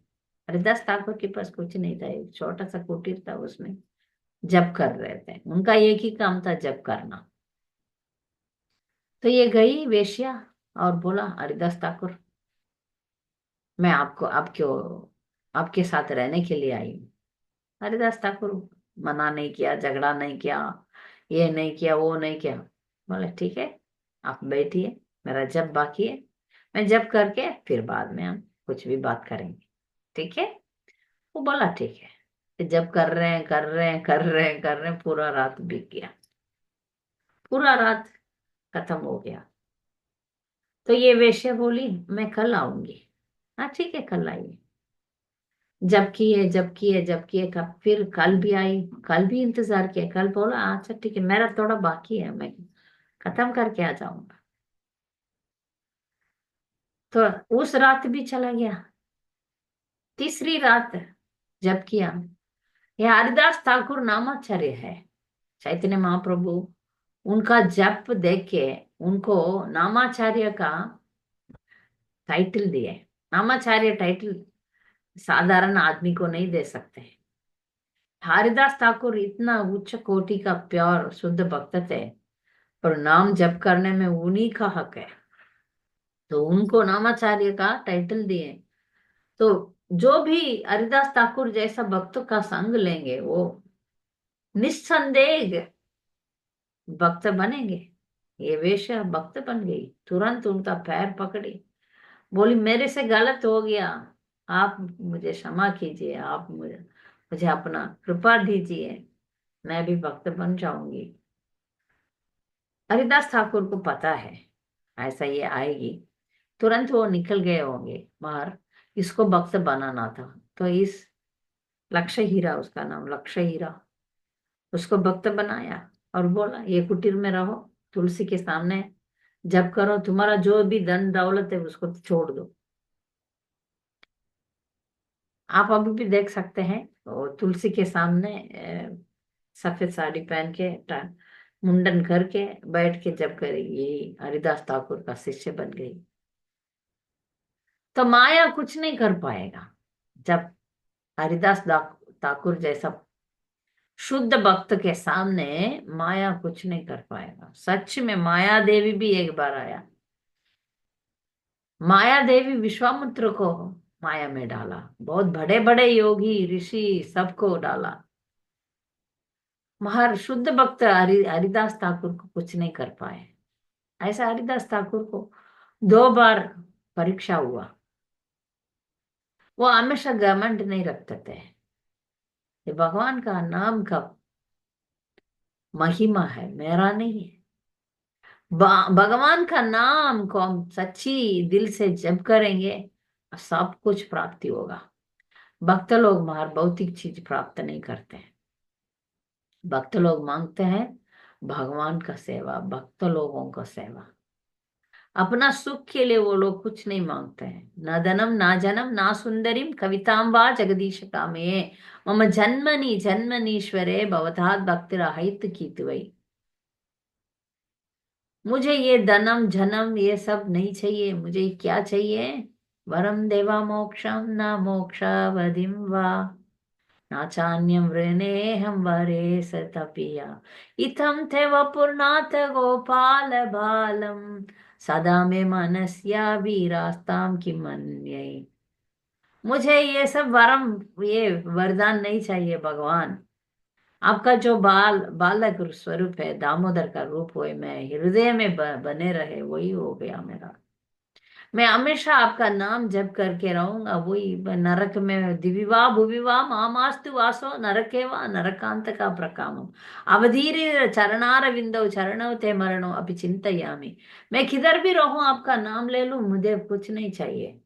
हरिदास ठाकुर के पास कुछ नहीं था, एक छोटा सा कुटीर था, उसमें जप कर रहे थे। उनका एक ही काम था, जप करना। तो ये गई वेश्या और बोला हरिदास ठाकुर मैं आपको अब क्यों आपके साथ रहने के लिए आई हूँ। हरिदास ठाकुर मना नहीं किया, झगड़ा नहीं किया, ये नहीं किया, वो नहीं किया। बोले ठीक है, आप बैठिए, मेरा जब बाकी है, मैं जब करके फिर बाद में हम कुछ भी बात करेंगे, ठीक है। वो बोला ठीक है। फिर जब कर रहे हैं कर रहे हैं कर रहे हैं कर रहे हैं, पूरा रात बीत गया, पूरा रात खत्म हो गया। तो ये वेश्या बोली मैं कल आऊंगी। हाँ ठीक है, कल आइए। जब किए जब किए जब किए, कब फिर कल भी आई, कल भी इंतजार किया, कल बोला अच्छा ठीक है, मेरा थोड़ा बाकी है, मैं खत्म करके आ जाऊंगा। तो उस रात भी चला गया। तीसरी रात जब किया, ये हरिदास ठाकुर नामाचार्य है, चैतन्य महाप्रभु उनका जप देख के उनको नामाचार्य का टाइटल दिए। नामाचार्य टाइटल साधारण आदमी को नहीं दे सकते। हरिदास ठाकुर इतना उच्च कोटि का प्योर शुद्ध भक्त थे, और नाम जप करने में उन्हीं का हक है, तो उनको नामाचार्य का टाइटल दिए। तो जो भी हरिदास ठाकुर जैसा भक्त का संग लेंगे वो निस्संदेह भक्त बनेंगे। ये वेश्या भक्त बन गई, तुरंत उनका पैर पकड़ी, बोली मेरे से गलत हो गया, आप मुझे क्षमा कीजिए, आप मुझे मुझे अपना कृपा दीजिए, मैं भी भक्त बन जाऊंगी। हरिदास ठाकुर को पता है ऐसा ये आएगी, तुरंत वो निकल गए होंगे बाहर। इसको भक्त बनाना था, तो इस लक्ष्य हीरा, उसका नाम लक्ष्य हीरा, उसको भक्त बनाया और बोला ये कुटीर में रहो, तुलसी के सामने जप करो, तुम्हारा जो भी धन दौलत है उसको छोड़ दो। आप अभी भी देख सकते हैं, वो तुलसी के सामने सफेद साड़ी पहन के मुंडन करके बैठ के जप करेगी, यही हरिदास ठाकुर का शिष्य बन गई। तो माया कुछ नहीं कर पाएगा जब हरिदास ठाकुर जैसा शुद्ध भक्त के सामने माया कुछ नहीं कर पाएगा। सच में माया देवी भी एक बार आया, माया देवी विश्वामित्र को माया में डाला, बहुत बड़े बड़े योगी ऋषि सबको डाला। महार शुद्ध भक्त हरिदास ठाकुर को कुछ नहीं कर पाए। ऐसा हरिदास ठाकुर को 2 बार परीक्षा हुआ। वो हमेशा घमंड नहीं रखते थे, ये भगवान का नाम का महिमा है, मेरा नहीं है। भगवान का नाम को हम सच्ची दिल से जप करेंगे, सब कुछ प्राप्ति होगा। भक्त लोग मार भौतिक चीज प्राप्त नहीं करते हैं, भक्त लोग मांगते हैं भगवान का सेवा, भक्त लोगों का सेवा। अपना सुख के लिए वो लोग कुछ नहीं मांगते हैं, ना धनम ना जनम ना सुंदरीम कवितां वा जगदीश कामे, मम जन्मनि जन्मनीश्वरे भवतात् भक्तिरहित कीतवै। मुझे ये धनम जन्म ये सब नहीं चाहिए, मुझे क्या चाहिए? वरम देवा मोक्षम न मोक्षावधिम वा न चान्यम वृणेहम वरे सतपिया, इत्थं ते वपुर्नाथ गोपाल बालम सदा मे मनस्या वीरास्ताम किमन्ये। मुझे ये सब वरम, ये वरदान नहीं चाहिए भगवान। आपका जो बालक स्वरूप है, दामोदर का रूप हो, मैं हृदय में बने रहे, वही हो गया मेरा। मैं हमेशा आपका नाम जप करके रहूंगा, वही नरक में दिविवा भुविवा मामास्तु वासो नरके वा नरकांत का प्रकामम अवधीर चरणार विंदो चरणो ते मरणो अभी चिंतयामि। मैं किधर भी रहूं आपका नाम ले लूं, मुझे कुछ नहीं चाहिए।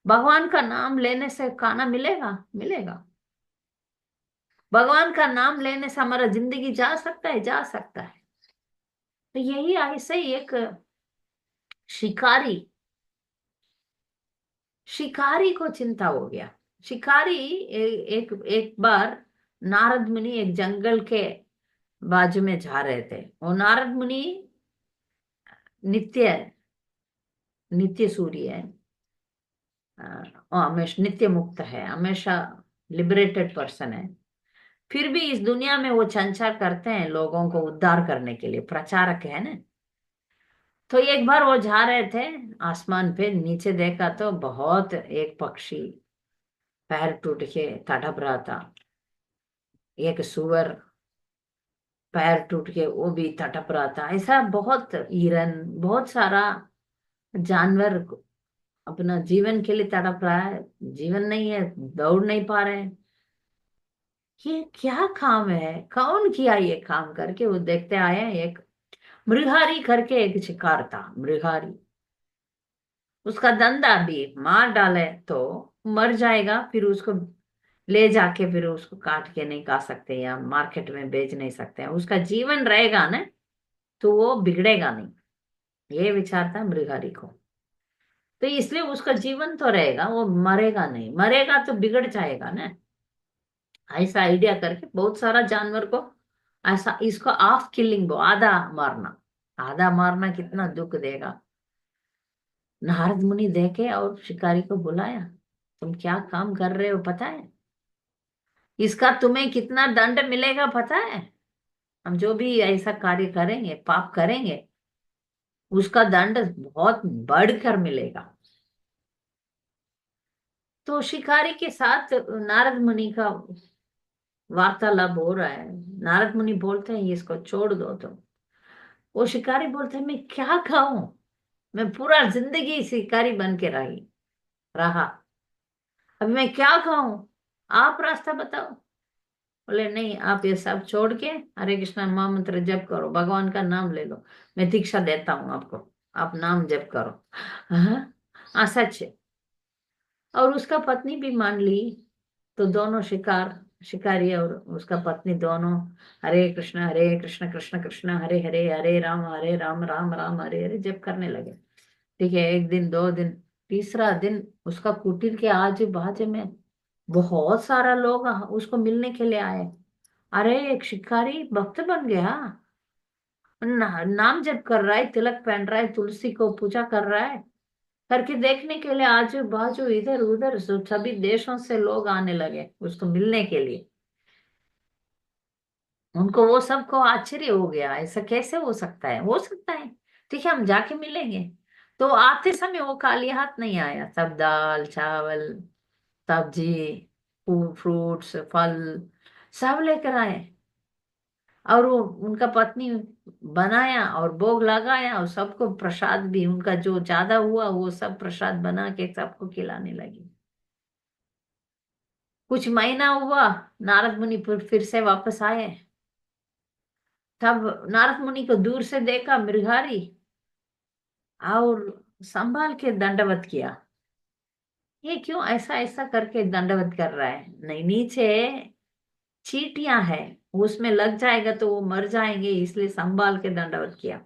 भगवान का नाम लेने से खाना मिलेगा, मिलेगा। भगवान का नाम लेने से हमारा जिंदगी जा सकता है, जा सकता है। तो यही ऐसे ही एक शिकारी, शिकारी को चिंता हो गया। शिकारी एक एक बार नारद मुनि एक जंगल के बाजू में जा रहे थे। वो नारद मुनि नित्य नित्य सूरी है, वो हमेशा नित्य मुक्त है, हमेशा लिबरेटेड पर्सन है। फिर भी इस दुनिया में वो संचार करते हैं लोगों को उद्धार करने के लिए, प्रचारक है ना। तो एक बार वो जा रहे थे आसमान पे, नीचे देखा तो बहुत एक पक्षी पैर टूट के तड़प रहा था। एक सुअर पैर टूट के वो भी तड़प रहा था। ऐसा बहुत हिरन, बहुत सारा जानवर अपना जीवन के लिए तड़प रहा है। जीवन नहीं है, दौड़ नहीं पा रहे हैं। ये क्या काम है, कौन किया ये काम करके वो देखते आए हैं। एक मृगारी करके एक शिकार था, मृगारी। उसका धंधा भी मार डाले तो मर जाएगा, फिर उसको ले जाके फिर उसको काट के नहीं खा सकते या मार्केट में बेच नहीं सकते हैं। उसका जीवन रहेगा ना, तो वो बिगड़ेगा नहीं। ये विचार था मृगारी को। तो इसलिए उसका जीवन तो रहेगा, वो मरेगा नहीं। मरेगा तो बिगड़ जाएगा ना। ऐसा आइडिया करके बहुत सारा जानवर को ऐसा, इसको हाफ किलिंग, वो आधा मारना। आधा मारना कितना दुख देगा। नारद मुनि देखे और शिकारी को बुलाया, तुम क्या काम कर रहे हो पता है? इसका तुम्हें कितना दंड मिलेगा पता है? हम जो भी ऐसा कार्य करेंगे, पाप करेंगे, उसका दंड बहुत बढ़कर मिलेगा। तो शिकारी के साथ नारद मुनि का वार्तालाप हो रहा है। नारद मुनि बोलते हैं इसको छोड़ दो तुम। वो शिकारी बोलते हैं मैं क्या खाऊं, मैं पूरा जिंदगी शिकारी बन के रही रहा, अब मैं क्या खाऊं, आप रास्ता बताओ। बोले नहीं, आप ये सब छोड़ के हरे कृष्णा महामंत्र जप करो, भगवान का नाम ले लो, मैं दीक्षा देता हूँ आपको, आप नाम जप करो। हाँ, सच है। और उसका पत्नी भी मान ली। तो दोनों शिकारी और उसका पत्नी दोनों हरे कृष्ण कृष्ण कृष्ण हरे हरे, हरे राम राम राम हरे हरे जप करने लगे। ठीक है, एक दिन, दो दिन, तीसरा दिन उसका कुटीर के आजू बाजू में बहुत सारा लोग उसको मिलने के लिए आए। अरे एक शिकारी भक्त बन गया, नाम जप कर रहा है, तिलक पहन रहा है, तुलसी को पूजा कर रहा है करके देखने के लिए आजू बाजू इधर उधर सभी देशों से लोग आने लगे उसको मिलने के लिए। उनको वो सबको आश्चर्य हो गया, ऐसा कैसे हो सकता है, हो सकता है, ठीक है हम जाके मिलेंगे। तो आते समय वो खाली हाथ नहीं आया, सब दाल चावल सब्जी फ्रूट्स फल सब लेकर आए। और वो उनका पत्नी बनाया और भोग लगाया, और सबको प्रसाद भी उनका जो ज्यादा हुआ वो सब प्रसाद बना के सबको खिलाने लगी। कुछ महीना हुआ, नारद मुनि फिर से वापस आए। तब नारद मुनि को दूर से देखा मृगारी, और संभाल के दंडवत किया। ये क्यों ऐसा ऐसा करके दंडवत कर रहा है? नहीं, नीचे चींटियां हैं, उसमें लग जाएगा तो वो मर जाएंगे, इसलिए संभाल के दंडवत किया।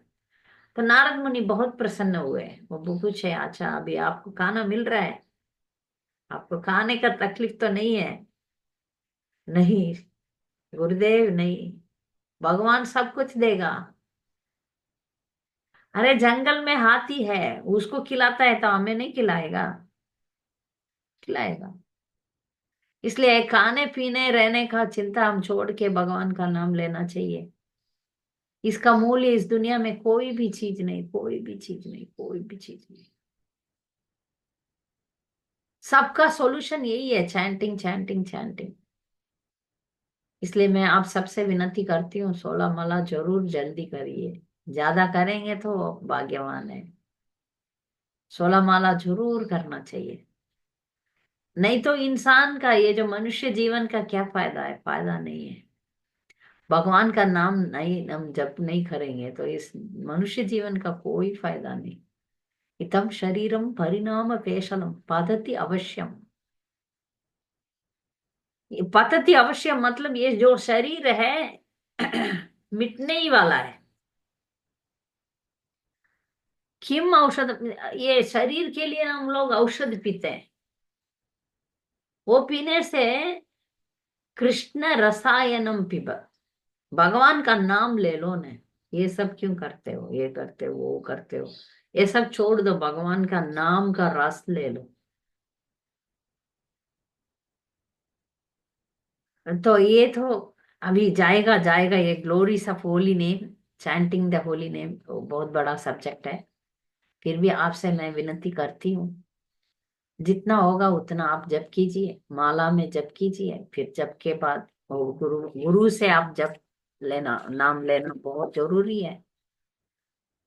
तो नारद मुनि बहुत प्रसन्न हुए। वो पूछे, अच्छा अभी आपको खाना मिल रहा है, आपको खाने का तकलीफ तो नहीं है? नहीं गुरुदेव, नहीं, भगवान सब कुछ देगा। अरे जंगल में हाथी है, उसको खिलाता है तो हमें नहीं खिलाएगा? खिलाएगा। इसलिए खाने पीने रहने का चिंता हम छोड़ के भगवान का नाम लेना चाहिए। इसका मूल्य इस दुनिया में कोई भी चीज नहीं, कोई भी चीज नहीं, कोई भी चीज नहीं। सबका सॉल्यूशन यही है, चैंटिंग चैंटिंग चैंटिंग। इसलिए मैं आप सबसे विनती करती हूँ, 16 माला जरूर जल्दी करिए। ज्यादा करेंगे तो भाग्यवान है। 16 माला जरूर करना चाहिए। नहीं तो इंसान का ये जो मनुष्य जीवन का क्या फायदा है? फायदा नहीं है। भगवान का नाम नहीं, हम जप नहीं करेंगे तो इस मनुष्य जीवन का कोई फायदा नहीं। इतम शरीरम परिणाम पेशलम पतति अवश्यम। ये पतति अवश्यम मतलब ये जो शरीर है मिटने ही वाला है। किम औषध, ये शरीर के लिए हम लोग औषध पीते हैं। वो पीने से कृष्ण रसायनम पिब, भगवान का नाम ले लो ने। ये सब क्यों करते हो, ये करते हो वो करते हो, ये सब छोड़ दो, भगवान का नाम का रस ले लो। तो ये तो अभी जाएगा जाएगा, ये glories of holy name, chanting the holy name बहुत बड़ा सब्जेक्ट है। फिर भी आपसे मैं विनती करती हूँ, जितना होगा उतना आप जप कीजिए, माला में जप कीजिए। फिर जप के बाद वो गुरु गुरु से आप जप लेना, नाम लेना बहुत जरूरी है।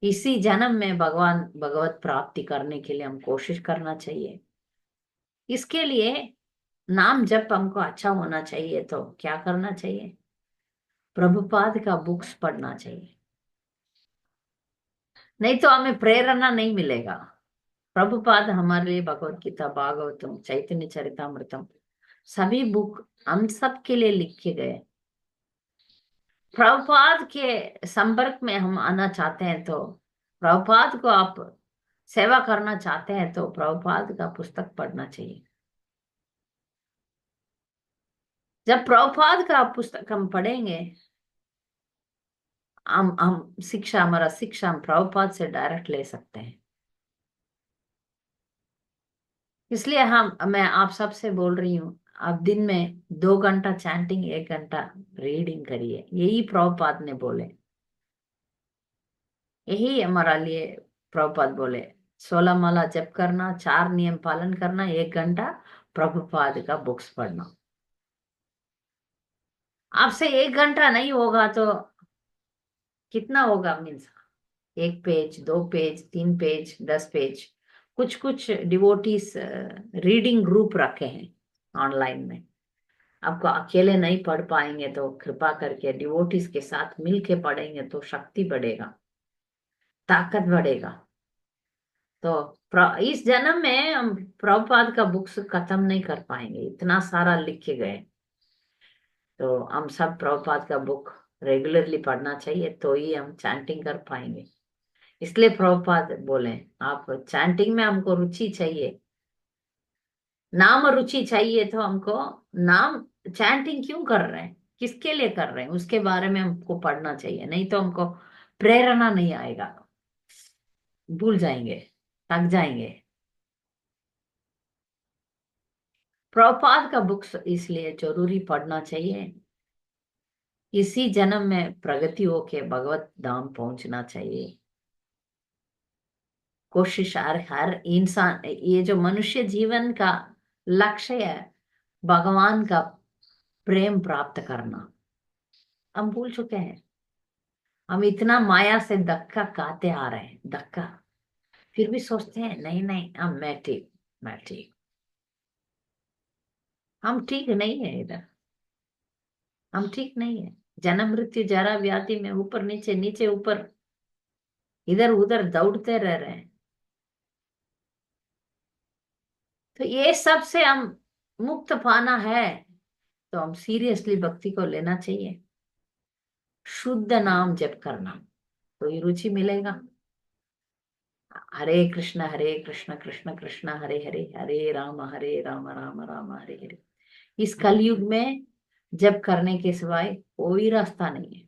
इसी जन्म में भगवान भगवत प्राप्ति करने के लिए हम कोशिश करना चाहिए। इसके लिए नाम जप हमको अच्छा होना चाहिए तो क्या करना चाहिए? प्रभुपाद का बुक्स पढ़ना चाहिए। नहीं तो हमें प्रेरणा नहीं मिलेगा। प्रभुपाद हमारे लिए भगवत गीता, भागवतम, चैतन्य चरितामृतम सभी बुक हम सब के लिए लिखे गए। प्रभुपाद के संपर्क में हम आना चाहते हैं तो, प्रभुपाद को आप सेवा करना चाहते हैं तो प्रभुपाद का पुस्तक पढ़ना चाहिए। जब प्रभुपाद का पुस्तक हम पढ़ेंगे, हम शिक्षा, हमारा शिक्षा हम प्रभुपाद से डायरेक्ट ले सकते हैं। इसलिए हम मैं आप सबसे बोल रही हूँ, आप दिन में 2 घंटा चैंटिंग, 1 घंटा रीडिंग करिए। यही प्रभुपाद ने बोले, यही हमारा लिए प्रभुपाद बोले। 16 माला जप करना, 4 नियम पालन करना, 1 घंटा प्रभुपाद का बुक्स पढ़ना। आपसे 1 घंटा नहीं होगा तो कितना होगा? Means 1 page, 2 page, 3 page, 10 page. कुछ कुछ डिवोटीज रीडिंग ग्रुप रखे हैं ऑनलाइन में। आपको अकेले नहीं पढ़ पाएंगे तो कृपा करके डिवोटीज के साथ मिलके पढ़ेंगे तो शक्ति बढ़ेगा, ताकत बढ़ेगा। तो इस जन्म में हम प्रभुपाद का बुक्स खत्म नहीं कर पाएंगे, इतना सारा लिखे गए। तो हम सब प्रभुपाद का बुक रेगुलरली पढ़ना चाहिए तो ही हम चैंटिंग कर पाएंगे। इसलिए प्रभुपाद बोले, आप चैंटिंग में हमको रुचि चाहिए, नाम रुचि चाहिए तो हमको नाम चैंटिंग क्यों कर रहे हैं, किसके लिए कर रहे हैं, उसके बारे में हमको पढ़ना चाहिए। नहीं तो हमको प्रेरणा नहीं आएगा, भूल जाएंगे, थक जाएंगे। प्रभुपाद का बुक्स इसलिए जरूरी पढ़ना चाहिए। इसी जन्म में प्रगति होके भगवत धाम पहुंचना चाहिए। कोशिश हर हर इंसान, ये जो मनुष्य जीवन का लक्ष्य है, भगवान का प्रेम प्राप्त करना, हम भूल चुके हैं। हम इतना माया से धक्का खाते आ रहे हैं, धक्का। फिर भी सोचते हैं नहीं नहीं, हम मैं ठीक, मैं ठीक। हम ठीक नहीं है इधर, हम ठीक नहीं है। जन्म मृत्यु जरा व्याधि में ऊपर नीचे, नीचे ऊपर, इधर उधर दौड़ते रह रहे हैं। तो ये सब से हम मुक्त पाना है तो हम सीरियसली भक्ति को लेना चाहिए। शुद्ध नाम जप करना तो ये रुचि मिलेगा। हरे कृष्ण कृष्ण कृष्ण हरे हरे, हरे राम राम हरे हरे। इस कलयुग में जप करने के सिवाय कोई रास्ता नहीं है,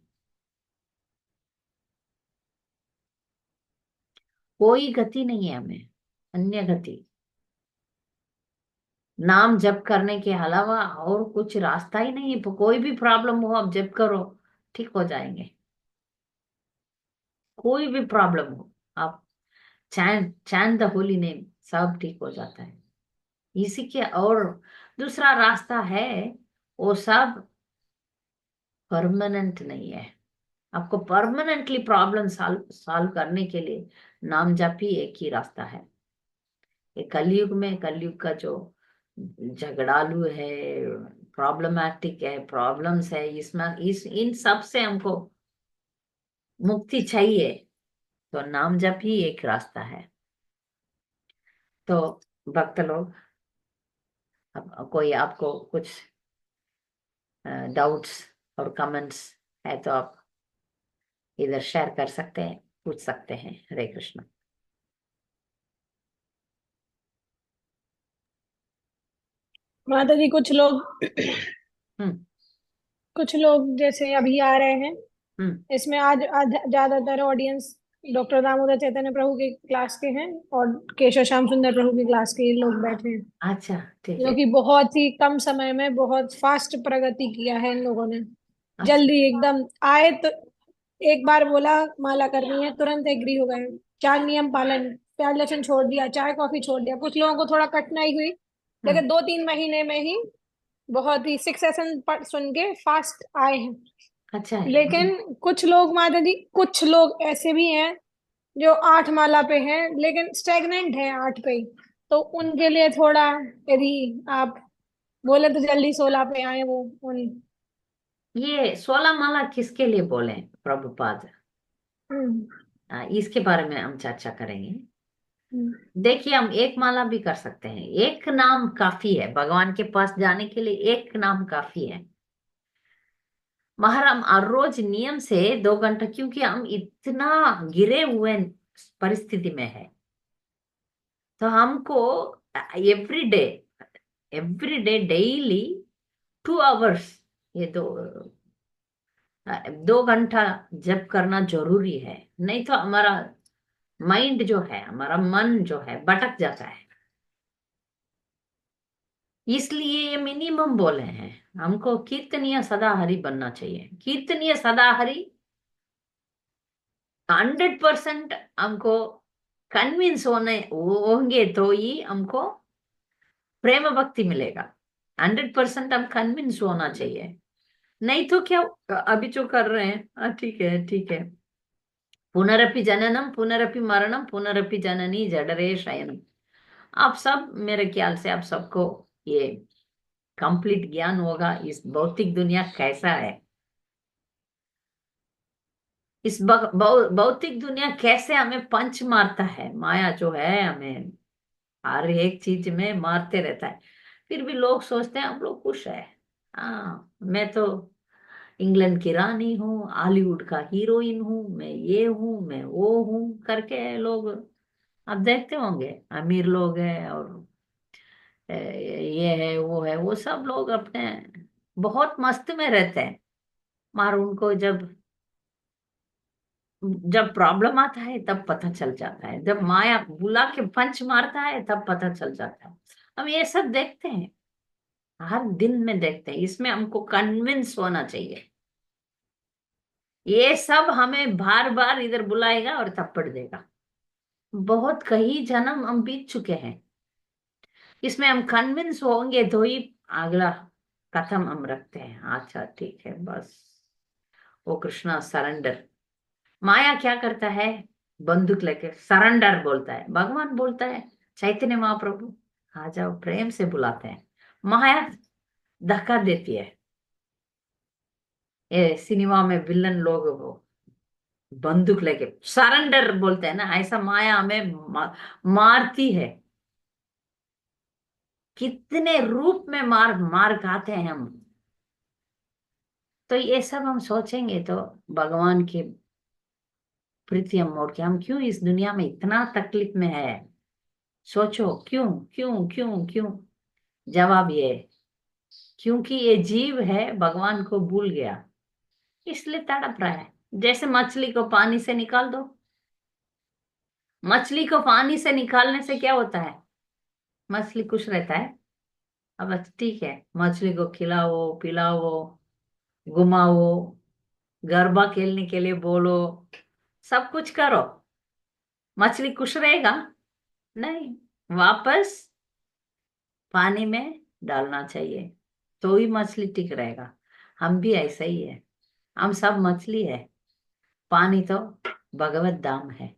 कोई गति नहीं है हमें, अन्य गति। नाम जप करने के अलावा और कुछ रास्ता ही नहीं है। कोई भी प्रॉब्लम हो आप जप करो, ठीक हो जाएंगे। कोई भी प्रॉब्लम हो आप चैन चैन द होली नेम, सब ठीक हो जाता है। इसी के और दूसरा रास्ता है, वो सब परमानेंट नहीं है। आपको परमानेंटली प्रॉब्लम सॉल्व करने के लिए नाम जप ही एक ही रास्ता है। ये कलयुग में, कलयुग का जो झगड़ालू है, प्रॉब्लमैटिक है, प्रॉब्लम्स है, इसमें इस इन सब से हमको मुक्ति चाहिए तो नाम जप ही एक रास्ता है। तो भक्त लोग, अब कोई आपको कुछ डाउट्स और कमेंट्स है तो आप इधर शेयर कर सकते हैं, पूछ सकते हैं। हरे कृष्ण। माता जी, हम्म। कुछ लोग जैसे अभी आ रहे हैं, हम्म। इसमें आज ज्यादातर ऑडियंस डॉक्टर दामोदर चैतन्य प्रभु के क्लास के हैं और केशव श्याम सुंदर प्रभु की क्लास के लोग बैठे हैं, अच्छा, ठीक जो है। कि बहुत ही कम समय में बहुत फास्ट प्रगति किया है इन लोगों ने। अच्छा। जल्दी एकदम आए तो एक बार बोला माला करनी है, तुरंत एग्री हो गए। 4 नियम पालन प्याज लहसुन छोड़ दिया, चाय कॉफी छोड़ दिया। कुछ लोगों को थोड़ा कठिनाई हुई, हाँ, लेकिन 2-3 महीने में ही बहुत ही 6 सेशन सुन के फास्ट आए हैं। अच्छा है। लेकिन कुछ लोग माता जी, कुछ लोग ऐसे भी हैं जो 8 माला पे हैं लेकिन स्टेगनेंट है 8 पे ही। तो उनके लिए थोड़ा, यदि आप बोले तो जल्दी 16 पे आए वो उन। ये 16 माला किसके लिए बोले प्रभुपाद? हम्म। इसके बारे में हम चर्चा करेंगे। हम्म। देखिए, हम एक माला भी कर सकते हैं, एक नाम काफी है भगवान के पास जाने के लिए, एक नाम काफी है। मगर हम हर रोज नियम से 2 घंटा, क्योंकि हम इतना गिरे हुए परिस्थिति में है, तो हमको every day, every day daily 2 hours, ये 2 घंटा जप करना जरूरी है। नहीं तो हमारा माइंड जो है, हमारा मन जो है भटक जाता है। इसलिए ये मिनिमम बोले हैं। हमको कीर्तनीय सदाहरि बनना चाहिए। कीर्तनीय सदाहरि 100% हमको कन्विंस होंगे तो ही हमको प्रेम भक्ति मिलेगा। 100% हम कन्विंस होना चाहिए। नहीं तो क्या, अभी जो कर रहे हैं, ठीक है ठीक है, पुनरपि जननम पुनरपि मरणम पुनरपि जननी जठरे शयनम। आप सब, मेरे ख्याल से आप सबको ये कंप्लीट ज्ञान होगा इस भौतिक दुनिया कैसा है, इस भौतिक दुनिया कैसे हमें पंच मारता है। माया जो है हमें हर एक चीज में मारते रहता है। फिर भी लोग सोचते हैं हम लोग खुश है। हाँ, मैं तो इंग्लैंड की रानी हूँ, हॉलीवुड का हीरोइन हूँ, मैं ये हूँ, मैं वो हूँ करके लोग, आप देखते होंगे, अमीर लोग हैं और ये है वो है, वो सब लोग अपने बहुत मस्त में रहते हैं। मगर उनको जब जब प्रॉब्लम आता है तब पता चल जाता है, जब माया बुला के पंच मारता है तब पता चल जाता है। हम ये सब देखते हैं, हर दिन में देखते हैं। इसमें हमको कन्विंस होना चाहिए। ये सब हमें बार बार इधर बुलाएगा और थप्पड़ देगा। बहुत कई जन्म हम बीत चुके हैं। इसमें हम कन्विंस होंगे तो ही अगला कथम हम रखते हैं। अच्छा ठीक है, बस वो कृष्णा सरेंडर। माया क्या करता है? बंदूक लेके सरेंडर बोलता है, भगवान बोलता है चैतन्य महाप्रभु आ जाओ, प्रेम से बुलाते हैं। माया धक्का देती है। ये सिनेमा में विलन लोग वो बंदूक लेके सरेंडर बोलते हैं ना, ऐसा माया हमें मारती है। कितने रूप में मार मार खाते हैं हम। तो ये सब हम सोचेंगे तो भगवान की प्रीति हम मोड़ के, हम क्यों इस दुनिया में इतना तकलीफ में है? सोचो क्यों क्यों क्यों क्यों? जवाब ये है, क्योंकि ये जीव है भगवान को भूल गया, इसलिए तड़प रहा है। जैसे मछली को पानी से निकाल दो, मछली को पानी से निकालने से क्या होता है? मछली खुश रहता है। अब अच्छा, ठीक है, मछली को खिलाओ पिलाओ, घुमाओ, गरबा खेलने के लिए बोलो, सब कुछ करो, मछली खुश रहेगा? नहीं, वापस पानी में डालना चाहिए, तो ही मछली टिक रहेगा। हम भी ऐसा ही है, हम सब मछली है। पानी तो भगवत धाम है।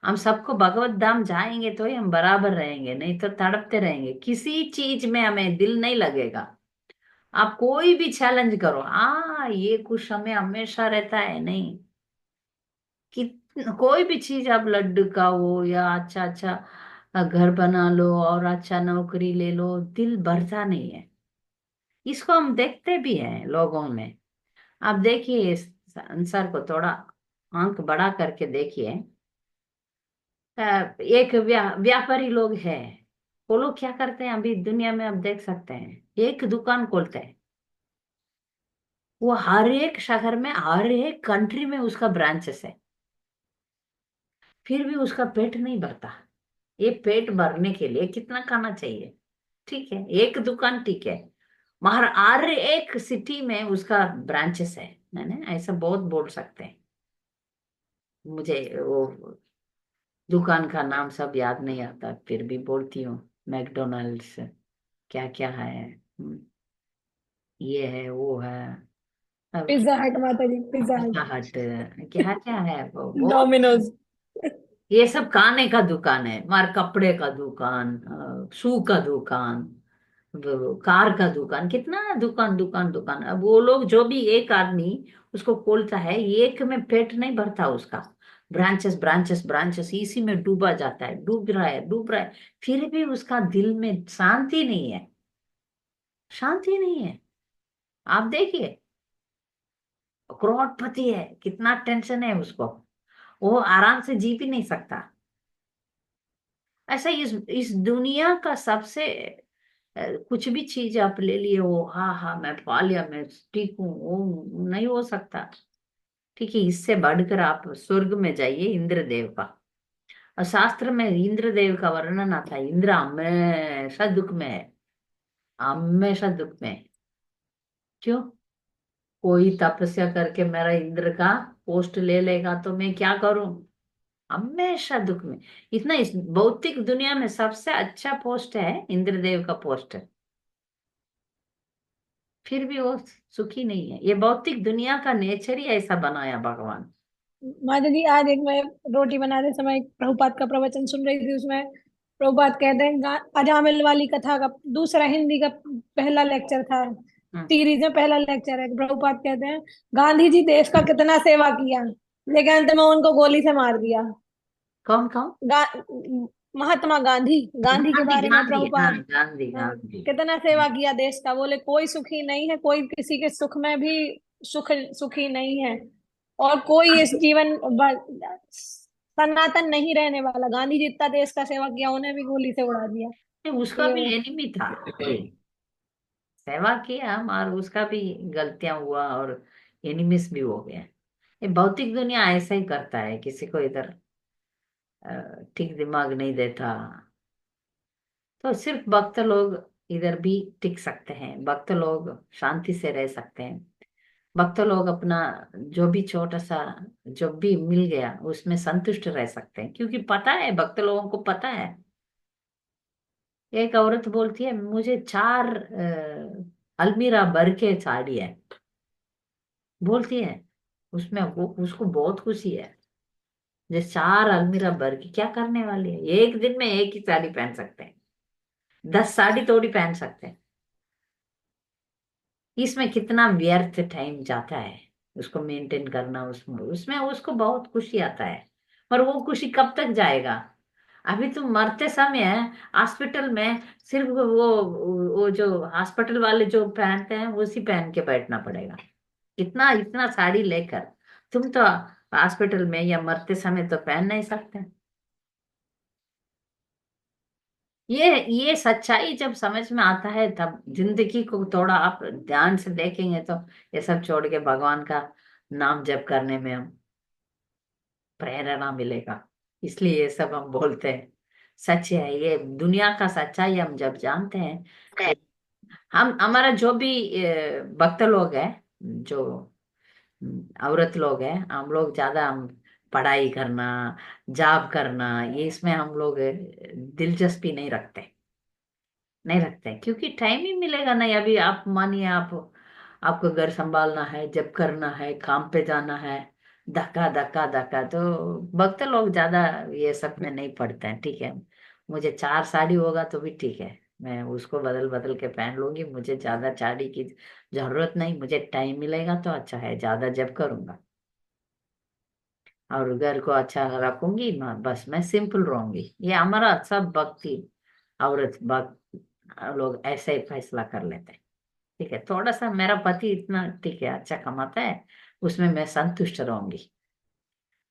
हम सबको भगवत धाम जाएंगे तो ही हम बराबर रहेंगे, नहीं तो तड़पते रहेंगे। किसी चीज में हमें दिल नहीं लगेगा। आप कोई भी चैलेंज करो, ये कुछ हमें हमेशा रहता है नहीं। कि कोई भी चीज, आप लड्डू का हो या अच्छा अच्छा घर बना लो और अच्छा नौकरी ले लो, दिल भरता नहीं है। इसको हम देखते भी हैं लोगों में। आप देखिए इस संसार को थोड़ा आंख बड़ा करके देखिए। एक व्यापारी लोग हैं, वो लोग क्या करते हैं अभी दुनिया में आप देख सकते हैं, एक दुकान खोलते हैं, वो हर एक शहर में हर एक कंट्री में उसका ब्रांचेस है, फिर भी उसका पेट नहीं भरता। ये पेट भरने के लिए कितना खाना चाहिए? ठीक है, एक दुकान ठीक है, मगर हर एक सिटी में उसका ब्रांचेस है। मैंने ऐसा बहुत बोल सकते हैं। मुझे वो दुकान का नाम सब याद नहीं आता, फिर भी बोलती हूँ। मैकडोनल्ड्स, क्या क्या है, ये है वो है। अब पिज्जा हट माता जी, पिज्जा पिज़्ज़ा हट। हट, क्या क्या है वो। डोमिनोज। ये सब खाने का दुकान है, मार कपड़े का दुकान, शू का दुकान, वो कार का दुकान, कितना है दुकान दुकान दुकान। अब वो लोग जो भी एक आदमी उसको खोलता है, एक में पेट नहीं भरता उसका। ब्रांचेस ब्रांचेस ब्रांचेस इसी में डूबा जाता है, डूब रहा है डूब रहा है। फिर भी उसका दिल में शांति नहीं है, शांति नहीं है। आप देखिए, करोड़पति है, कितना टेंशन है उसको, वो आराम से जी भी नहीं सकता। ऐसा इस दुनिया का सबसे कुछ भी चीज आप ले लिए, वो हाँ हाँ मैं पा लिया, मैं ठीक हूँ, वो नहीं हो सकता। ठीक है, इससे बढ़कर आप स्वर्ग में जाइए, इंद्रदेव का। और शास्त्र में इंद्रदेव का वर्णन आता है, इंद्र हमेशा दुख में है, हमेशा दुख में है। क्यों? कोई तपस्या करके मेरा इंद्र का पोस्ट ले लेगा तो मैं क्या करूं? हमेशा दुख में। इतना इस भौतिक दुनिया में सबसे अच्छा पोस्ट है इंद्रदेव का पोस्ट, फिर भी वो सुखी नहीं है। ये भौतिक दुनिया का नेचर ही ऐसा बनाया भगवान। माता जी, आज एक मैं रोटी बनाते समय एक प्रभुपाद का प्रवचन सुन रही थी। उसमें प्रभुपाद कहते हैं, अजामिल वाली कथा का दूसरा हिंदी का पहला लेक्चर था, हम्म। सीरीज में पहला लेक्चर है। प्रभुपाद कहते हैं, गांधी जी देश का कितना सेवा किया, लेकिन अंत में उनको गोली से मार दिया। कौन कौन? गा, महात्मा गांधी, गांधी के गांधी बारे में गांधी, हाँ प्रभुपाद। गांधी हाँ, गांधी। कितना सेवा किया देश का, बोले कोई सुखी नहीं है, कोई किसी के सुख में भी सुखी नहीं है, और कोई इस जीवन सनातन नहीं रहने वाला। गांधी जितना देश का सेवा किया, उन्हें भी गोली से उड़ा दिया। उसका ये भी वो एनिमी था कोई, सेवा किया और उसका भी गलतियां हुआ और एनिमिस भी हो गया। ये भौतिक दुनिया ऐसा ही करता है, किसी को इधर अ, ठीक दिमाग नहीं देता। तो सिर्फ भक्त लोग इधर भी टिक सकते हैं, भक्त लोग शांति से रह सकते हैं। भक्त लोग अपना जो भी छोटा सा जो भी मिल गया उसमें संतुष्ट रह सकते हैं, क्योंकि पता है, भक्त लोगों को पता है। एक औरत बोलती है, मुझे 4 अलमीरा भर के साड़ी है, बोलती है। उसमें वो उसको बहुत खुशी है। जो 4 अलमीरा भर के क्या करने वाली है, एक दिन में एक ही साड़ी पहन सकते हैं, 10 साड़ी थोड़ी पहन सकते हैं। इसमें कितना व्यर्थ टाइम जाता है उसको मेंटेन करना, उसमें उसमें उसको बहुत खुशी आता है। पर वो खुशी कब तक जाएगा? अभी तुम मरते समय हॉस्पिटल में सिर्फ वो जो हॉस्पिटल वाले जो पहनते हैं उसी पहन के बैठना पड़ेगा, इतना इतना साड़ी लेकर। तुम तो हॉस्पिटल में या मरते समय तो पहन नहीं सकते। ये सच्चाई जब समझ में आता है, तब जिंदगी को थोड़ा आप ध्यान से देखेंगे तो ये सब छोड़ के भगवान का नाम जप करने में हम प्रेरणा मिलेगा। इसलिए ये सब हम बोलते हैं, सच है ये दुनिया का सच्चाई हम जब जानते हैं तो हम हमारा जो भी भक्त लोग हैं, जो औरत लोग हैं, हम लोग ज्यादा हम पढ़ाई करना, जॉब करना, ये इसमें हम लोग दिलचस्पी नहीं रखते, नहीं रखते, क्योंकि टाइम ही मिलेगा नहीं। अभी आप मानिए, आप आपको घर संभालना है, जब करना है, काम पे जाना है, धक्का धक्का धक्का, तो भक्त लोग ज्यादा ये सब में नहीं पड़ते हैं। ठीक है, मुझे 4 साड़ी होगा तो भी ठीक है, मैं उसको बदल बदल के पहन लूंगी, मुझे ज्यादा साड़ी की जरूरत नहीं। मुझे टाइम मिलेगा तो अच्छा है, ज्यादा जब करूंगा और घर को अच्छा रखूंगी, बस मैं सिंपल रहूंगी। ये हमारा सब भक्ति औरत भक्त लोग ऐसे ही फैसला कर लेते हैं। ठीक है, थोड़ा सा मेरा पति इतना ठीक है, अच्छा कमाता है, उसमें मैं संतुष्ट रहूंगी।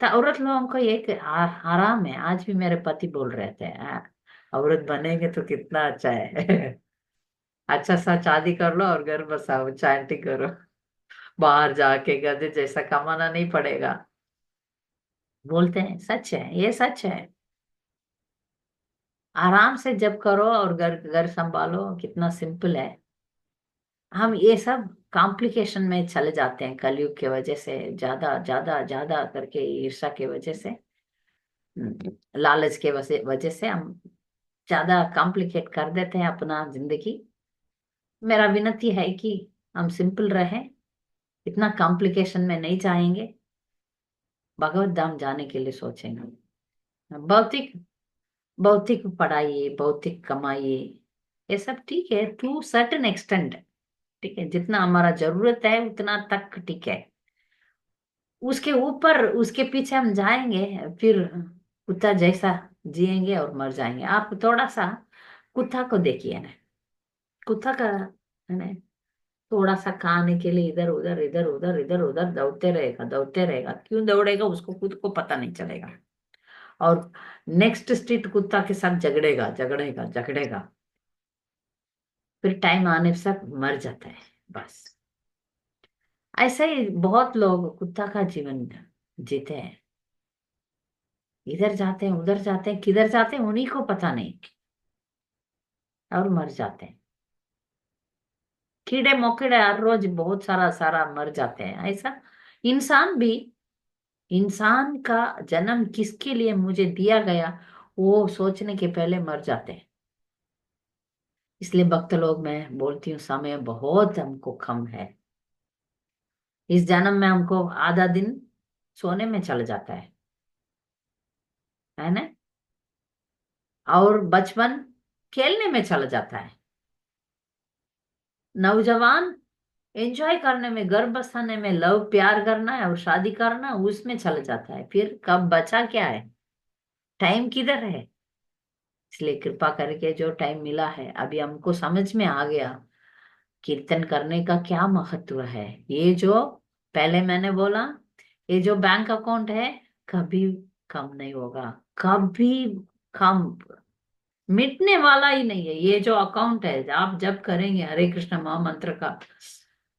तो औरत लोगों को एक आराम है, आज भी मेरे पति बोल रहे थे, औरत बनेंगे तो कितना अच्छा है। अच्छा सा शादी कर लो और घर बसाओ, चांटी करो, बाहर जाके गधे जैसा कमाना नहीं पड़ेगा। बोलते हैं, सच है, ये सच है। आराम से जब करो और घर घर संभालो, कितना सिंपल है। हम ये सब कॉम्प्लिकेशन में चले जाते हैं कलयुग के वजह से, ज्यादा ज्यादा ज्यादा करके ईर्ष्या के वजह से। लालच के वजह से हम ज्यादा कॉम्प्लिकेट कर देते हैं अपना जिंदगी। मेरा विनती है कि हम सिंपल रहें, इतना कॉम्प्लिकेशन में नहीं जाएंगे, भगवत धाम जाने के लिए सोचेंगे। भौतिक भौतिक पढ़ाई, भौतिक कमाई, ये सब ठीक है टू सर्टेन एक्सटेंट, ठीक है, जितना हमारा जरूरत है उतना तक ठीक है। उसके ऊपर उसके पीछे हम जाएंगे, फिर कुत्ता जैसा जिएंगे और मर जाएंगे। आप थोड़ा सा कुत्ता को देखिए ना, कुत्ता का है ना, थोड़ा सा खाने के लिए इधर उधर इधर उधर इधर उधर दौड़ते रहेगा, दौड़ते रहेगा। क्यों दौड़ेगा उसको खुद को पता नहीं चलेगा। और नेक्स्ट स्ट्रीट कुत्ता के साथ झगड़ेगा झगड़ेगा झगड़ेगा, फिर टाइम आने तक मर जाता है बस। ऐसे ही बहुत लोग कुत्ता का जीवन जीते हैं, इधर जाते हैं उधर जाते हैं, किधर जाते हैं उन्हीं को पता नहीं, और मर जाते हैं। कीड़े मकोड़े हर रोज बहुत सारा सारा मर जाते हैं। ऐसा इंसान भी, इंसान का जन्म किसके लिए मुझे दिया गया, वो सोचने के पहले मर जाते हैं। इसलिए भक्त लोग, मैं बोलती हूँ समय बहुत हमको कम है। इस जन्म में हमको आधा दिन सोने में चल जाता है ना, और बचपन खेलने में चला जाता है। नौजवान एंजॉय करने में, घर बसाने में, लव प्यार करना है और शादी करना, उसमें चला जाता है। फिर कब बचा क्या है, टाइम किधर है। इसलिए कृपा करके जो टाइम मिला है, अभी हमको समझ में आ गया कीर्तन करने का क्या महत्व है। ये जो पहले मैंने बोला, ये जो बैंक अकाउंट है, कभी कम नहीं होगा, कभी कम, मिटने वाला ही नहीं है। ये जो अकाउंट है, आप जब करेंगे हरे कृष्ण महामंत्र का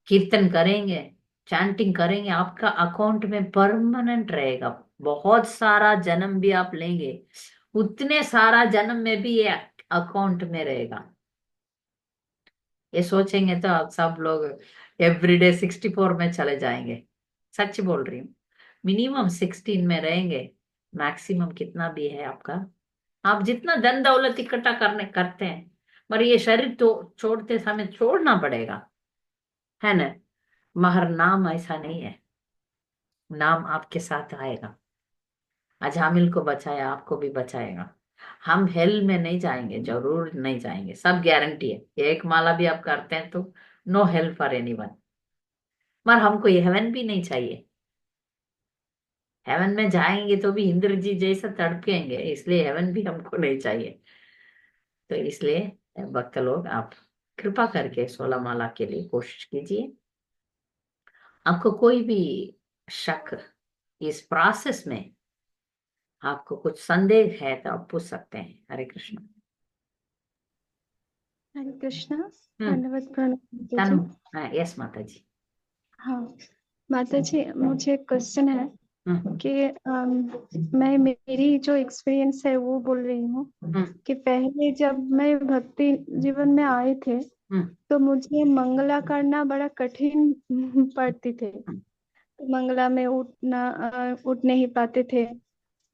कीर्तन करेंगे, चैंटिंग करेंगे, आपका अकाउंट में परमानेंट रहेगा। बहुत सारा जन्म भी आप लेंगे, उतने सारा जन्म में भी ये अकाउंट में रहेगा। ये सोचेंगे तो आप सब लोग एवरीडे 64 में चले जाएंगे। सच बोल रही हूँ, मिनिमम 16 में रहेंगे। मैक्सिमम कितना भी है आपका, आप जितना धन दौलत इकट्ठा करने करते हैं, पर ये शरीर तो छोड़ते समय छोड़ना पड़ेगा, है ना। मगर नाम ऐसा नहीं है, नाम आपके साथ आएगा। अजामिल को बचाया, आपको भी बचाएगा। हम हेल में नहीं जाएंगे, जरूर नहीं जाएंगे, सब गारंटी है। एक माला भी आप करते हैं तो नो हेल्प फॉर एनीवन। मगर हमको ये हेवन भी नहीं चाहिए। हेवन में जाएंगे तो भी इंद्र जी जैसा तड़पेंगे, इसलिए हेवन भी हमको नहीं चाहिए। तो इसलिए भक्त लोग, आप कृपा करके 16 माला के लिए कोशिश कीजिए। आपको कोई भी शक इस प्रोसेस में, आपको कुछ संदेह है तो आप पूछ सकते हैं। हरे कृष्ण। हरे कृष्णा। हम्म। धन्यवाद प्रणाम माता जी। तनु, यस माता जी। हाँ माता जी, मुझे एक क्वेश्चन है हम्म। कि मैं मेरी जो एक्सपीरियंस है वो बोल रही हूँ हम्म। कि पहले जब मैं भक्ति जीवन में आए थे हम्म। तो मुझे मंगला करना बड़ा कठिन पड़ती थे। मंगला में उठ नहीं पाते थे।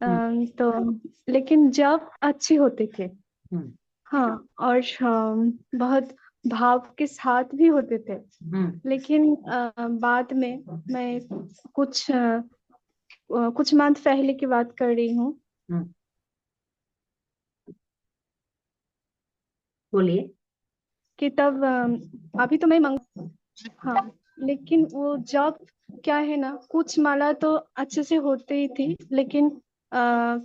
हम्म। तो लेकिन जब अच्छी होते थे, हम्म। हाँ, और बहुत भाव के साथ भी होते थे। हम्म। लेकिन बाद में मैं कुछ मंथ पहले की बात कर रही हूँ हम्म। बोलिए। कि तब अभी तो मैं हाँ, लेकिन वो जब क्या है ना, कुछ माला तो अच्छे से होते ही थी, लेकिन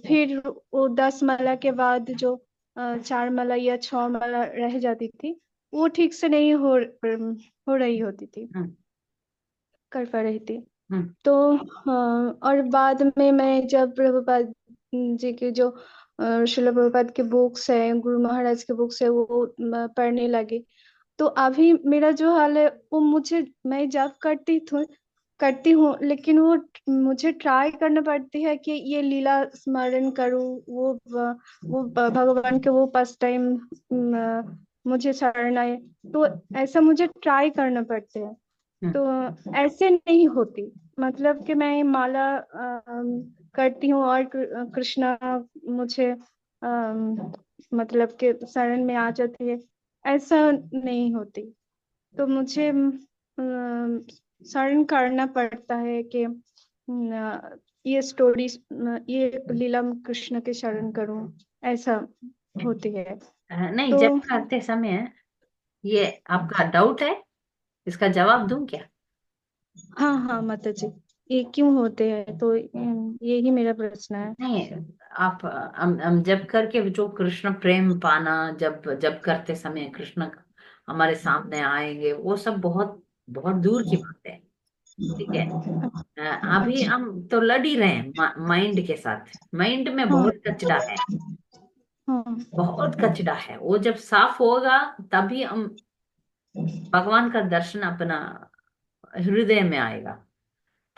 फिर वो 10 माला के बाद जो 4 माला या 6 माला रह जाती थी, वो ठीक से नहीं हो रही होती थी, हम्म। कर पा रही थी। हम्म। तो और बाद में मैं जब प्रभुपाद जी के जो श्रील प्रभुपाद के बुक्स है, गुरु महाराज के बुक्स है, वो पढ़ने लगी। तो अभी मेरा जो हाल है वो मैं जब करती हूँ, लेकिन वो मुझे ट्राई करना पड़ती है कि ये लीला स्मरण करूँ, भगवान के वो पास टाइम मुझे शरण आए। तो ऐसा मुझे ट्राई करना पड़ता है। हम्म। तो ऐसे नहीं होती, मतलब कि मैं माला करती हूँ और कृष्णा मुझे मतलब के शरण में आ जाती है, ऐसा नहीं होती। तो मुझे शरण करना पड़ता है कि ये स्टोरी, ये लीला में कृष्ण के शरण करूं, ऐसा होती है। नहीं, तो जब करते समय ये आपका डाउट है, इसका जवाब दूं क्या? हाँ हाँ माता जी, ये क्यों होते हैं, तो यही मेरा प्रश्न है। नहीं, आप हम जब करके जो कृष्ण प्रेम पाना, जब जब करते समय कृष्ण हमारे सामने आएंगे, वो सब बहुत बहुत दूर की बात है। ठीक है। अभी अच्छा। हम तो लड़ ही रहे हैं माइंड के साथ। माइंड में हाँ बहुत कचरा है, हाँ। बहुत कचरा है। वो जब साफ होगा तभी हम भगवान का दर्शन अपना हृदय में आएगा।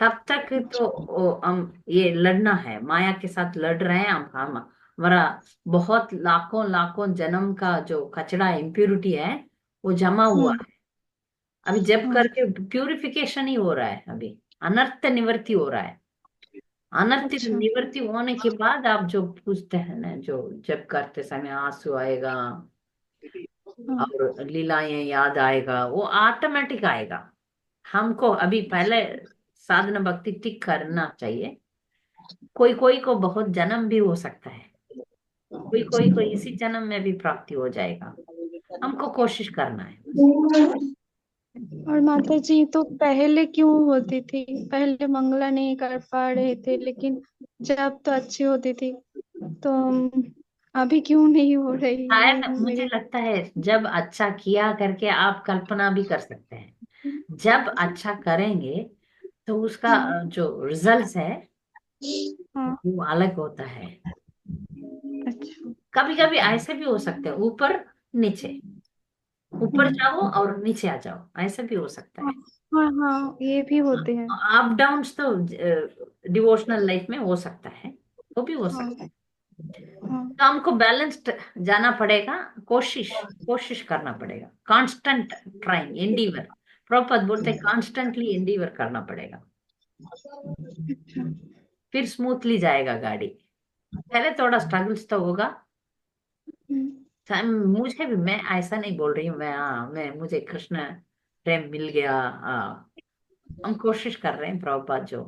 तब तक तो हम ये लड़ना है, माया के साथ लड़ रहे हैं हम हमारा बहुत लाखों लाखों जन्म का जो कचरा इम्प्योरिटी है वो जमा हुआ हम्म। है। अभी जब हाँ। करके प्यूरिफिकेशन ही हो रहा है, अभी अनर्थ निवृत्ति हो रहा है। अनर्थ अच्छा। निवृत्ति होने के बाद आप जो पूछते हैं ना, जो जब करते समय आंसू आएगा हाँ। और लीलाएं याद आएगा, वो ऑटोमेटिक आएगा। हमको अभी पहले साधना भक्ति ठीक करना चाहिए। कोई कोई को बहुत जन्म भी हो सकता है, कोई कोई को इसी जन्म में भी प्राप्ति हो जाएगा। हमको कोशिश करना है बस। और माता जी, तो पहले क्यों होती थी? पहले मंगला नहीं कर पा रहे थे, लेकिन जब तो अच्छी होती थी, तो अभी क्यों नहीं हो रही, ये शायद मुझे मेरे। लगता है जब अच्छा किया करके आप कल्पना भी कर सकते हैं। जब अच्छा करेंगे तो उसका हाँ जो रिजल्ट है हाँ। वो अलग होता है। अच्छा। कभी कभी ऐसे भी हो सकते हैं, ऊपर नीचे, ऊपर जाओ और नीचे आ जाओ, ऐसा भी हो सकता हाँ है। हाँ हाँ, ये भी होते हैं। अप डाउन्स तो डिवोशनल लाइफ में हो सकता है, वो भी हो हाँ सकता है। हाँ। तो हमको बैलेंस्ड जाना पड़ेगा। कोशिश कोशिश करना पड़ेगा, कांस्टेंट ट्राइंग एंडीवर। प्रभुपाद बोलते हैं कॉन्स्टेंटली एंडीवर करना पड़ेगा, अच्छा। फिर स्मूथली जाएगा गाड़ी। पहले थोड़ा स्ट्रगल्स तो होगा। हम्म। मुझे भी, मैं ऐसा नहीं बोल रही हूँ मैं मुझे कृष्ण प्रेम मिल गया। हम कोशिश कर रहे हैं प्रभुपाद जो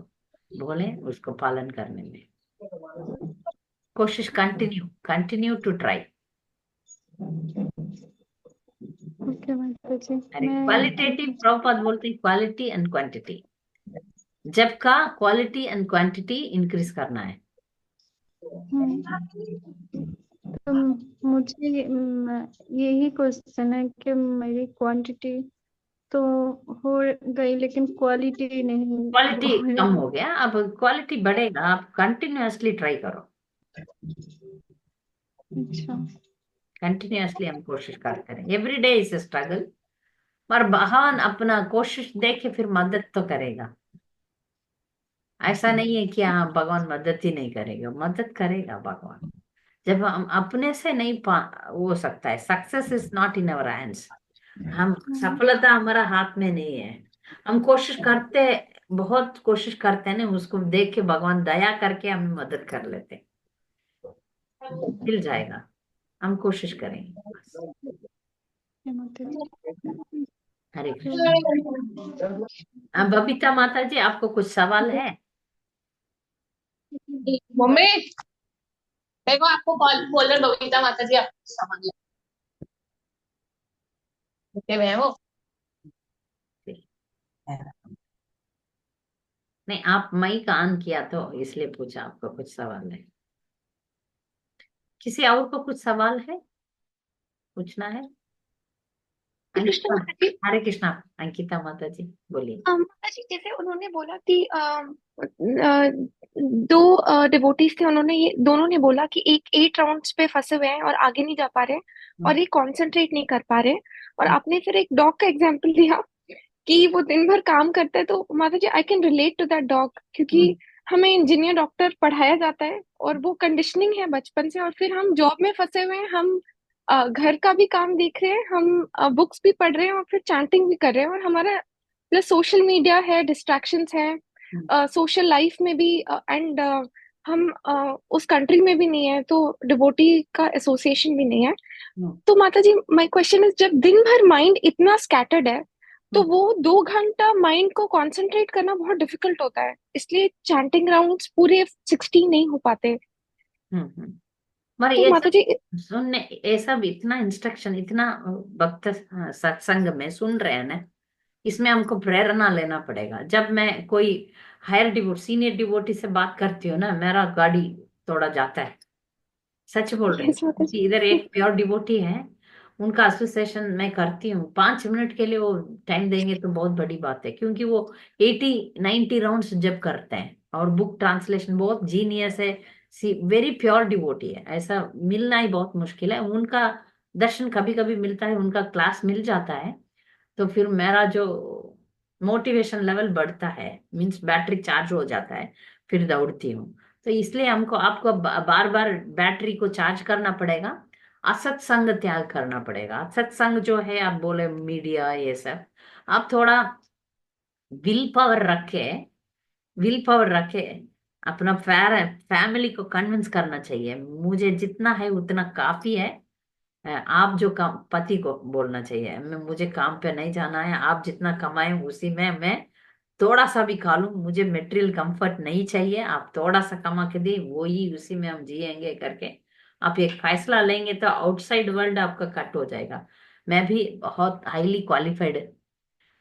बोले उसको पालन करने में। कोशिश continue continue to try. Okay माता जी, अरे क्वालिटेटिव, मैं। प्रभुपाद बोलते हैं क्वालिटी एंड क्वांटिटी। जब का क्वालिटी एंड क्वांटिटी इंक्रीज करना है। तो मुझे यही क्वेश्चन है कि मेरी क्वांटिटी तो हो गई, लेकिन क्वालिटी नहीं क्वालिटी हो कम रही। हो गया, अब क्वालिटी बढ़ेगा। आप कंटिन्यूअसली ट्राई करो। अच्छा। कंटिन्यूअसली हम कोशिश करते रहे, एवरी डे इज स्ट्रगल। पर भगवान अपना कोशिश देखे फिर मदद तो करेगा। ऐसा नहीं है कि हाँ भगवान मदद ही नहीं करेगा, मदद करेगा भगवान। जब हम अपने से नहीं पा हो सकता है, success is not in our hands. हम सफलता हमारा हाथ में नहीं है। हम कोशिश करते, बहुत कोशिश करते हैं ना, उसको देख के भगवान दया करके हमें मदद कर लेते हैं। मिल जाएगा, हम कोशिश करेंगे बस। हरे कृष्ण। बबीता माता जी, आपको कुछ सवाल है? मम्मी देखो, आपको कॉल बोल रहे बबीता माता जी, आपको सामान लेते हुए हैं वो। नहीं, आप मई का ऑन किया तो इसलिए पूछा, आपको कुछ सवाल है? किसी और को कुछ सवाल है, पूछना है? कृष्ण अंकिता। माता जी, हरे कृष्णा। अंकिता माता जी बोलिए। माता जी जैसे उन्होंने बोला कि दो डिवोटीज थे, उन्होंने ये दोनों ने बोला कि एक 8 राउंड्स पे फंसे हुए हैं और आगे नहीं जा पा रहे और हम्म, ये कंसंट्रेट नहीं कर पा रहे। और हम्म, आपने फिर एक डॉग का एग्जांपल दिया कि वो दिन भर काम करता है। तो माता जी, I can relate to that dog, hmm, क्योंकि हमें इंजीनियर डॉक्टर पढ़ाया जाता है और वो कंडीशनिंग है बचपन से, और फिर हम जॉब में फंसे हुए हैं। हम घर का भी काम देख रहे हैं, हम बुक्स भी पढ़ रहे हैं और फिर चैंटिंग भी कर रहे हैं, और हमारा प्लस सोशल मीडिया है, डिस्ट्रैक्शंस हैं हम्म, सोशल लाइफ में भी। एंड हम उस कंट्री में भी नहीं है, तो डिवोटी का एसोसिएशन भी नहीं है। हम्म, तो माता जी, माय क्वेश्चन इज, जब दिन भर माइंड इतना स्कैटर्ड है, तो हम्म, वो 2 घंटा माइंड को कंसंट्रेट करना बहुत डिफिकल्ट होता है, इसलिए चैंटिंग राउंड्स पूरे 60 नहीं हो पाते। मगर तो ये माता सब जी, सुनने, ये सब इतना इंस्ट्रक्शन, इतना भक्त सत्संग में सुन रहे हैं ना, इसमें हमको प्रेरणा लेना पड़ेगा। जब मैं कोई हायर डिवोट सीनियर डिवोटी से बात करती हूँ ना, मेरा गाड़ी थोड़ा जाता है, सच बोल रही हूँ। यस माता क्योंकि जी। इधर एक प्योर डिवोटी है, उनका एसोसिएशन मैं करती हूँ, 5 मिनट के लिए वो टाइम देंगे तो बहुत बड़ी बात है, क्योंकि वो 80-90 राउंड्स जब करते हैं, और बुक ट्रांसलेशन बहुत जीनियस है। वेरी प्योर डिवोटी है, ऐसा मिलना ही बहुत मुश्किल है। उनका दर्शन कभी कभी मिलता है, उनका क्लास मिल जाता है, तो फिर मेरा जो मोटिवेशन लेवल बढ़ता है, मीन्स बैटरी चार्ज हो जाता है, फिर दौड़ती हूँ। तो इसलिए हमको आपको बार बार बैटरी को चार्ज करना पड़ेगा, असत संग त्याग करना पड़ेगा। असत संग जो है, आप बोले मीडिया ये सब, आप थोड़ा विल पावर रखे, विल पावर रखे, अपना फैमिली को कन्विंस करना चाहिए, मुझे जितना है उतना काफी है। आप जो काम, पति को बोलना चाहिए, मुझे काम पे नहीं जाना है, आप जितना कमाए उसी में मैं थोड़ा सा भी खा लूं, मुझे मेटेरियल कंफर्ट नहीं चाहिए, आप थोड़ा सा कमा के दी, वो ही उसी में हम जिएंगे करके आप एक फैसला लेंगे, तो आउटसाइड वर्ल्ड आपका कट हो जाएगा। मैं भी बहुत हाईली क्वालिफाइड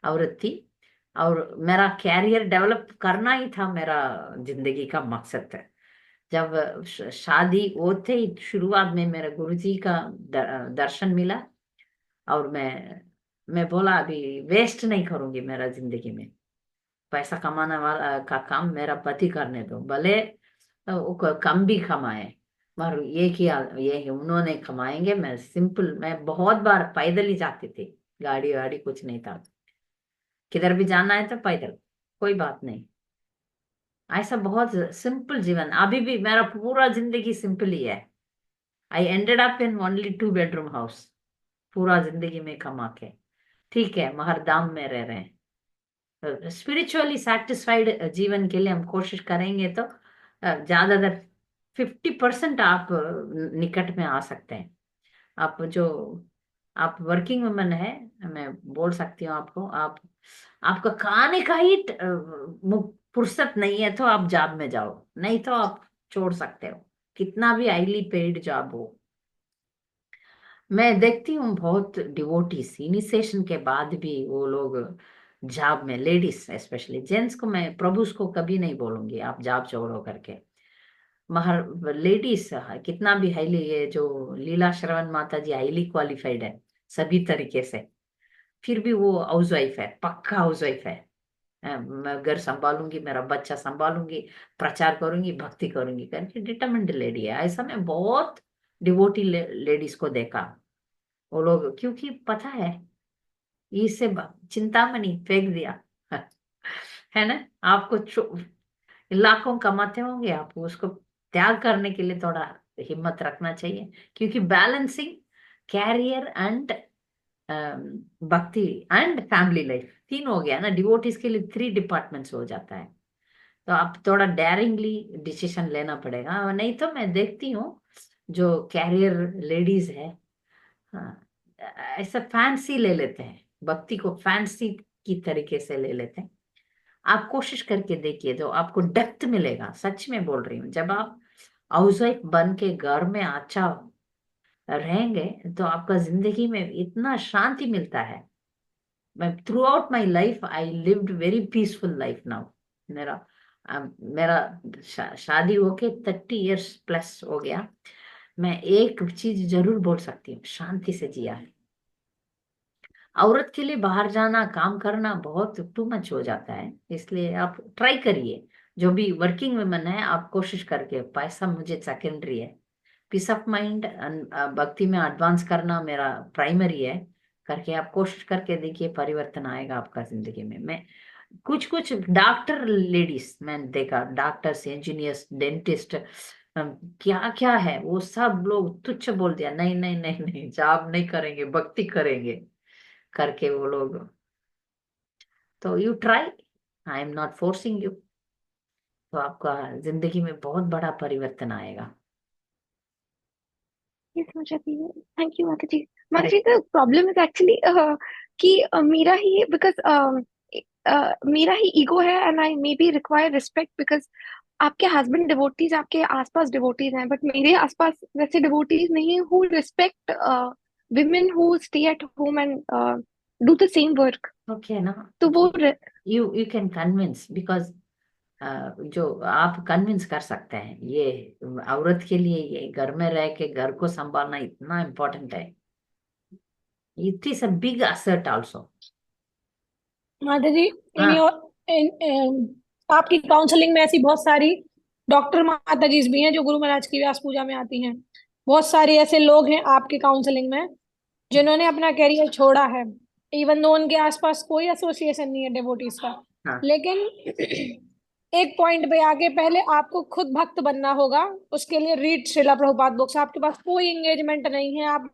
औरत थी, और मेरा कैरियर डेवलप करना ही था मेरा जिंदगी का मकसद है। जब शादी होते ही शुरुआत में मेरे गुरुजी का दर्शन मिला, और मैं बोला अभी वेस्ट नहीं करूंगी मेरा जिंदगी में, पैसा कमाने वाला का काम मेरा पति करने दो, भले वो कम भी कमाए, मगर ये किया, ये उन्होंने कमाएंगे, मैं सिंपल, मैं बहुत बार पैदल ही जाती थी, गाड़ी वाड़ी कुछ नहीं था, किधर भी जाना है तो पैदल, कोई बात नहीं। ऐसा बहुत सिंपल जीवन, अभी भी मेरा पूरा जिंदगी सिंपल ही है। I ended up in only 2 bedroom house, पूरा जिंदगी में कमा के, ठीक है, महरदाम में रह रहे हैं। स्पिरिचुअली सेटिस्फाइड जीवन के लिए हम कोशिश करेंगे तो ज्यादातर 50% आप निकट में आ सकते हैं। आप जो, आप वर्किंग वुमन है, मैं बोल सकती हूँ आपको, आप आपका खाने का ही फुर्सत नहीं है तो आप जॉब में जाओ, नहीं तो आप छोड़ सकते हो, कितना भी हाईली पेड जॉब हो। मैं देखती हूँ बहुत डिवोटीज इनिशिएशन के बाद भी वो लोग जॉब में, लेडीज स्पेशली, जेंट्स को मैं, प्रभुस को कभी नहीं बोलूंगी आप जॉब छोड़ो करके, मगर लेडीज कितना भी हाईली, ये जो लीला श्रवण माता जी हाईली क्वालिफाइड है सभी तरीके से, फिर भी वो हाउस वाइफ है, पक्का हाउस वाइफ है। मैं घर संभालूंगी, मेरा बच्चा संभालूंगी, प्रचार करूंगी, भक्ति करूंगी करके डिटरमिन्ड लेडी है। ऐसा मैं बहुत डिवोटी लेडीज को देखा, वो लोग, क्योंकि पता है, इससे चिंतामणि फेंक दिया है ना, आपको लाखों कमाते होंगे, आप उसको त्याग करने के लिए थोड़ा हिम्मत रखना चाहिए, क्योंकि बैलेंसिंग कैरियर एंड भक्ति एंड फैमिली लाइफ, तीन हो गया ना, डिवोटीज के लिए 3 डिपार्टमेंट्स हो जाता है। तो आप थोड़ा डेयरिंगली डिसीजन लेना पड़ेगा, और नहीं तो मैं देखती हूँ जो कैरियर लेडीज है, हाँ, ऐसा फैंसी ले लेते हैं, भक्ति को फैंसी की तरीके से ले लेते हैं। आप कोशिश करके देखिए, तो आपको डेप्थ मिलेगा, सच में बोल रही हूँ। जब आप हाउस वाइफ बन के घर में अच्छा रहेंगे, तो आपका जिंदगी में इतना शांति मिलता है। मैं through out my life I lived very peaceful life now. मेरा मेरा शादी होके 30 इयर्स प्लस हो गया, मैं एक चीज जरूर बोल सकती हूँ, शांति से जिया है। औरत के लिए बाहर जाना, काम करना बहुत टू मच हो जाता है, इसलिए आप ट्राई करिए, जो भी वर्किंग वुमन है, आप कोशिश करके, पैसा मुझे सेकेंडरी है, पीस ऑफ माइंड, भक्ति में एडवांस करना मेरा प्राइमरी है, करके आप कोशिश करके देखिए, परिवर्तन आएगा आपका जिंदगी में। मैं कुछ कुछ डॉक्टर लेडीज मैंने देखा, डॉक्टर्स, इंजीनियर्स, डेंटिस्ट, क्या क्या है, वो सब लोग तुच्छ बोल दिया, नहीं नहीं नहीं नहीं, जॉब नहीं करेंगे, भक्ति करेंगे करके वो लोग। तो you try, I am not forcing you. तो आपका जिंदगी में बहुत बड़ा परिवर्तन आएगा। यस माता जी, थैंक यू माता जी। माता अरे जी, द प्रॉब्लम इज एक्चुअली कि मेरा ही बिकॉज मेरा ही ईगो है, and I may be require respect because आपके हस्बैंड डिवोटीज, आपके आसपास डिवोटीज हैं, बट मेरे आसपास वैसे डिवोटीज नहीं who respect women who stay at home and do the same work. Okay ना, तो वो you you can convince, because जो आप कन्विंस कर सकते हैं, ये औरत के लिए ये घर में रह के घर को संभालना इतना इम्पोर्टेंट है। It is a big assert also. माता जी, इन हाँ, योर आपकी काउंसलिंग में ऐसी बहुत सारी डॉक्टर माता जी भी हैं जो गुरु महाराज की व्यास पूजा में आती हैं। बहुत सारे ऐसे लोग हैं आपकी काउंसलिंग में जिन्होंने अपना कैरियर छोड़ा है, इवन दो उनके आसपास कोई एसोसिएशन नहीं है डिवोटीज का। हाँ, लेकिन एक पॉइंट पे आके पहले आपको खुद भक्त बनना होगा। उसके लिए रीड श्रीला प्रभुपाद बुक्स। आपके पास कोई एंगेजमेंट नहीं है, आप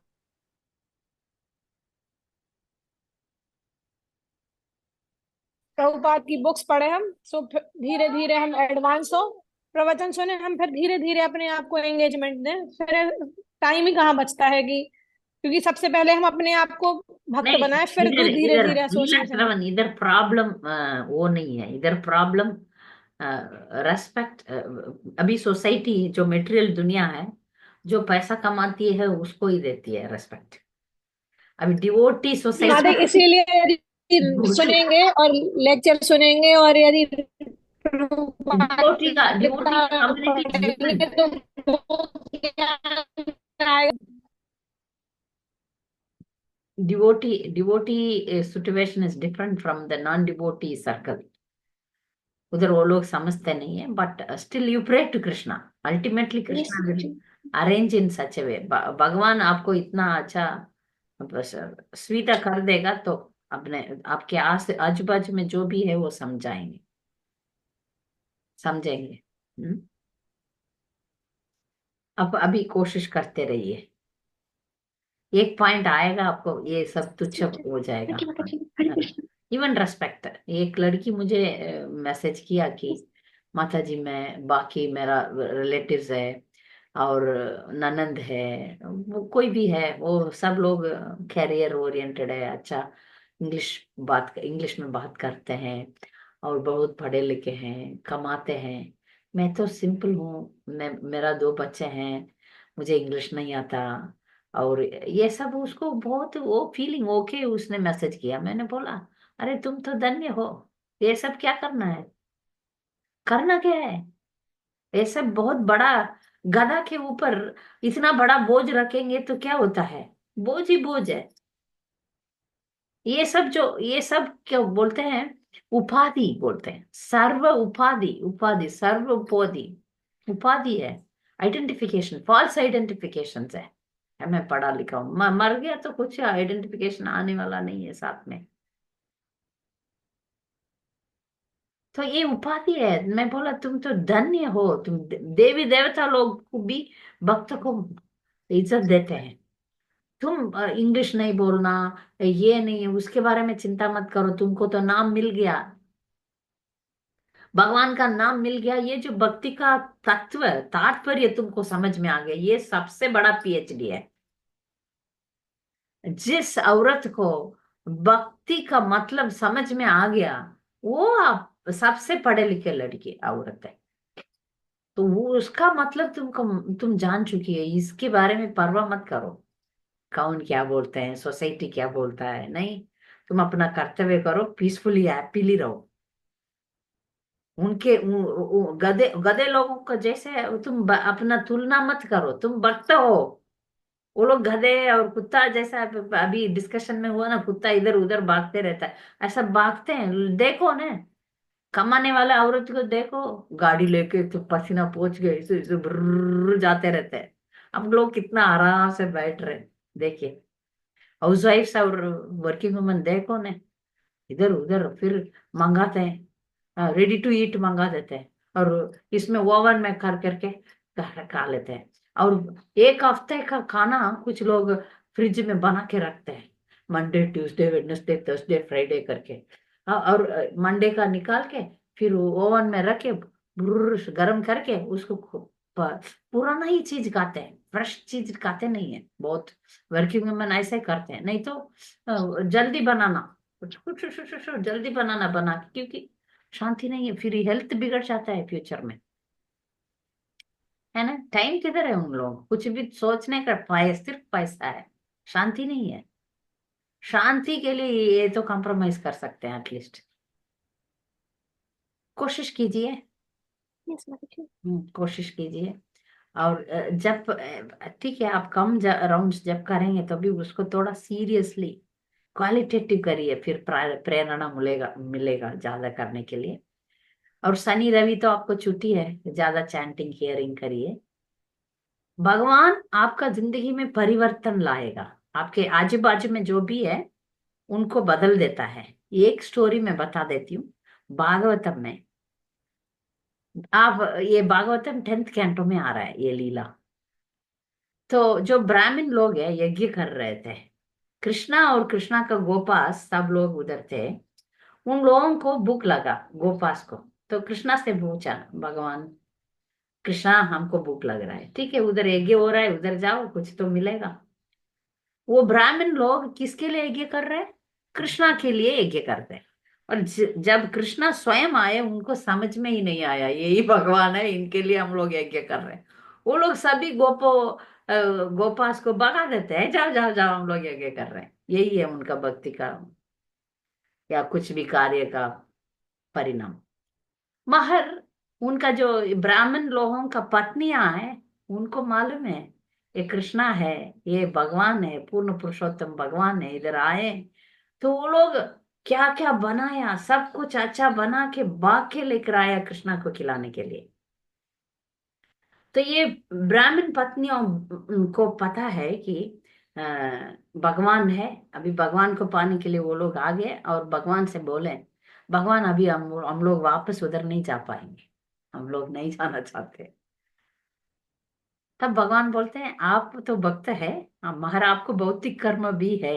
प्रभुपाद की बुक्स पढ़े हम, सो धीरे धीरे हम एडवांस हो, प्रवचन सुने हम, फिर धीरे धीरे अपने आप को एंगेजमेंट दें। फिर टाइम ही कहाँ बचता है कि, क्योंकि सबसे पहले हम अपने आप को भक्त नहीं, बनाए, फिर इधर धीरे इधर धीरे नीला एसोसिएशन। श्रवण, इधर प्रॉब्लम वो नहीं है, इधर प्रॉब्लम रेस्पेक्ट। अभी सोसाइटी जो मटेरियल दुनिया है, जो पैसा कमाती है उसको ही देती है रेस्पेक्ट। अभी डिवोटी माता सोसाइटी इसीलिए यदि सुनेंगे और लेक्चर सुनेंगे और यदि प्रभुपाद डिवोटी का का कम्युनिटी इज पढ़ेंगे डिफरेंट। तो वो ज्ञान आएगा। Devotee situation is different from the non devotee circle. उधर वो लोग समझते नहीं है, but still you pray to Krishna. Ultimately yes Krishna will arrange in such a way. भगवान आपको इतना अच्छा बस सुविधा कर देगा, तो अपने आपके आस आजू बाजू में जो भी है वो समझाएंगे, समझेंगे। अब अभी कोशिश करते रहिए, एक पॉइंट आएगा आपको ये सब तुच्छ हो जाएगा। थैंक यू माता जी, हरे कृष्ण। Even respect. एक लड़की मुझे मैसेज किया कि माता जी, मैं बाकी मेरा रिलेटिव्स है और ननंद है, वो कोई भी है, वो सब लोग कैरियर ओरिएंटेड है, अच्छा इंग्लिश में बात करते हैं और बहुत पढ़े लिखे हैं, कमाते हैं। मैं तो सिंपल हूँ, मेरा दो बच्चे हैं, मुझे इंग्लिश नहीं आता। और ये सब उसको बहुत वो फीलिंग ओके, उसने मैसेज किया। मैंने बोला, अरे तुम तो धन्य हो, ये सब क्या करना है, करना क्या है, ये सब बहुत बड़ा गधा के ऊपर इतना बड़ा बोझ रखेंगे तो क्या होता है, बोझ ही बोझ है। ये सब क्या बोलते हैं, उपाधि बोलते हैं, सर्व उपाधि, उपाधि सर्व उपाधि, उपाधि है, आइडेंटिफिकेशन, फॉल्स आइडेंटिफिकेशन है। मैं पढ़ा लिखा हूँ, मर गया तो कुछ आइडेंटिफिकेशन आने वाला नहीं है साथ में। तो ये उपाधि है। मैं बोला तुम तो धन्य हो, तुम देवी देवता लोग को भी, भक्त को इज्जत देते हैं। तुम इंग्लिश नहीं बोलना, ये नहीं, उसके बारे में चिंता मत करो, तुमको तो नाम मिल गया, भगवान का नाम मिल गया। ये जो भक्ति का तत्व तात्पर्य तुमको समझ में आ गया, ये सबसे बड़ा पीएचडी है। जिस औरत को भक्ति का मतलब समझ में आ गया, वो आप सबसे पढ़े लिखे लड़की औरत है। तो वो उसका मतलब तुम जान चुकी है, इसके बारे में परवाह मत करो कौन क्या बोलते हैं, सोसाइटी क्या बोलता है, नहीं। तुम अपना कर्तव्य करो, पीसफुली हैप्पीली रहो। उनके गधे गधे लोगों को जैसे तुम अपना तुलना मत करो, तुम भक्त हो। वो लोग गधे और कुत्ता जैसा, अभी डिस्कशन में हुआ ना, कुत्ता इधर उधर भागते रहता है, ऐसा भागते हैं, देखो ना। कमाने वाले औरत को देखो, गाड़ी लेके तो पसीना पोंछ गए, इसे भर्र जाते रहते हैं। हम लोग कितना आराम से बैठ रहे हैं, देखिए। हाउस वाइफ्स और वर्किंग वुमन देखो ना, इधर उधर फिर मंगाते हैं, रेडी टू ईट मंगा देते हैं, और इसमें ओवन में कर करके खा लेते हैं। और एक हफ्ते का खाना कुछ लोग फ्रिज में बना के रखते हैं, Monday Tuesday Wednesday Thursday Friday करके। और मंडे का निकाल के फिर ओवन में रखे, गर्म करके उसको पुराना ही चीज खाते हैं, फ्रेश चीज खाते नहीं है। बहुत वर्किंग वुमेन ऐसे करते हैं। नहीं तो जल्दी बनाना, जल्दी बनाना बना के, क्योंकि शांति नहीं है, फिर हेल्थ बिगड़ जाता है फ्यूचर में, है ना। टाइम किधर है उन लोग, कुछ भी सोचने का सिर्फ पैसा है, शांति नहीं है। शांति के लिए ये तो कॉम्प्रोमाइज कर सकते हैं एटलीस्ट, कोशिश कीजिए। यस माता जी। कोशिश कीजिए। और जब ठीक है, आप कम राउंड्स जब करेंगे तो भी उसको थोड़ा सीरियसली क्वालिटेटिव करिए, फिर प्रेरणा मिलेगा मिलेगा ज्यादा करने के लिए। और शनि रवि तो आपको छुट्टी है, ज्यादा चैंटिंग हियरिंग करिए। भगवान आपका जिंदगी में परिवर्तन लाएगा, आपके आजू बाजू में जो भी है उनको बदल देता है। एक स्टोरी मैं बता देती हूँ, भागवतम में। आप ये भागवतम 10th कैंटो में आ रहा है ये लीला। तो जो ब्राह्मण लोग हैं यज्ञ कर रहे थे, कृष्णा और कृष्णा का गोपास सब लोग उधर थे। उन लोगों को भूख लगा, गोपास को। तो कृष्णा से पूछा भगवान, कृष्णा हमको भूख लग रहा है, ठीक है उधर यज्ञ हो रहा है, उधर जाओ कुछ तो मिलेगा। वो ब्राह्मण लोग किसके लिए यज्ञ कर रहे हैं? कृष्णा के लिए यज्ञ करते हैं। और जब कृष्णा स्वयं आए उनको समझ में ही नहीं आया यही भगवान है, इनके लिए हम लोग यज्ञ कर रहे हैं। वो लोग सभी गोपास को भगा देते हैं, जाओ जाओ जाओ हम लोग यज्ञ कर रहे हैं। यही है उनका भक्ति का या कुछ भी कार्य का परिणाम। मगर उनका जो ब्राह्मण लोगों का पत्नियां हैं, उनको मालूम है ये कृष्णा है, ये भगवान है, पूर्ण पुरुषोत्तम भगवान है, इधर आए। तो वो लोग क्या क्या बनाया, सब कुछ अच्छा बना के बाग के लेकर आया कृष्णा को खिलाने के लिए। तो ये ब्राह्मण पत्नियों को पता है कि अ, भगवान है। अभी भगवान को पाने के लिए वो लोग आ गए और भगवान से बोले, भगवान अभी हम लोग वापस उधर नहीं जा पाएंगे, हम लोग नहीं जाना चाहते। तब भगवान बोलते हैं आप तो भक्त है, मगर आपको भौतिक कर्म भी है,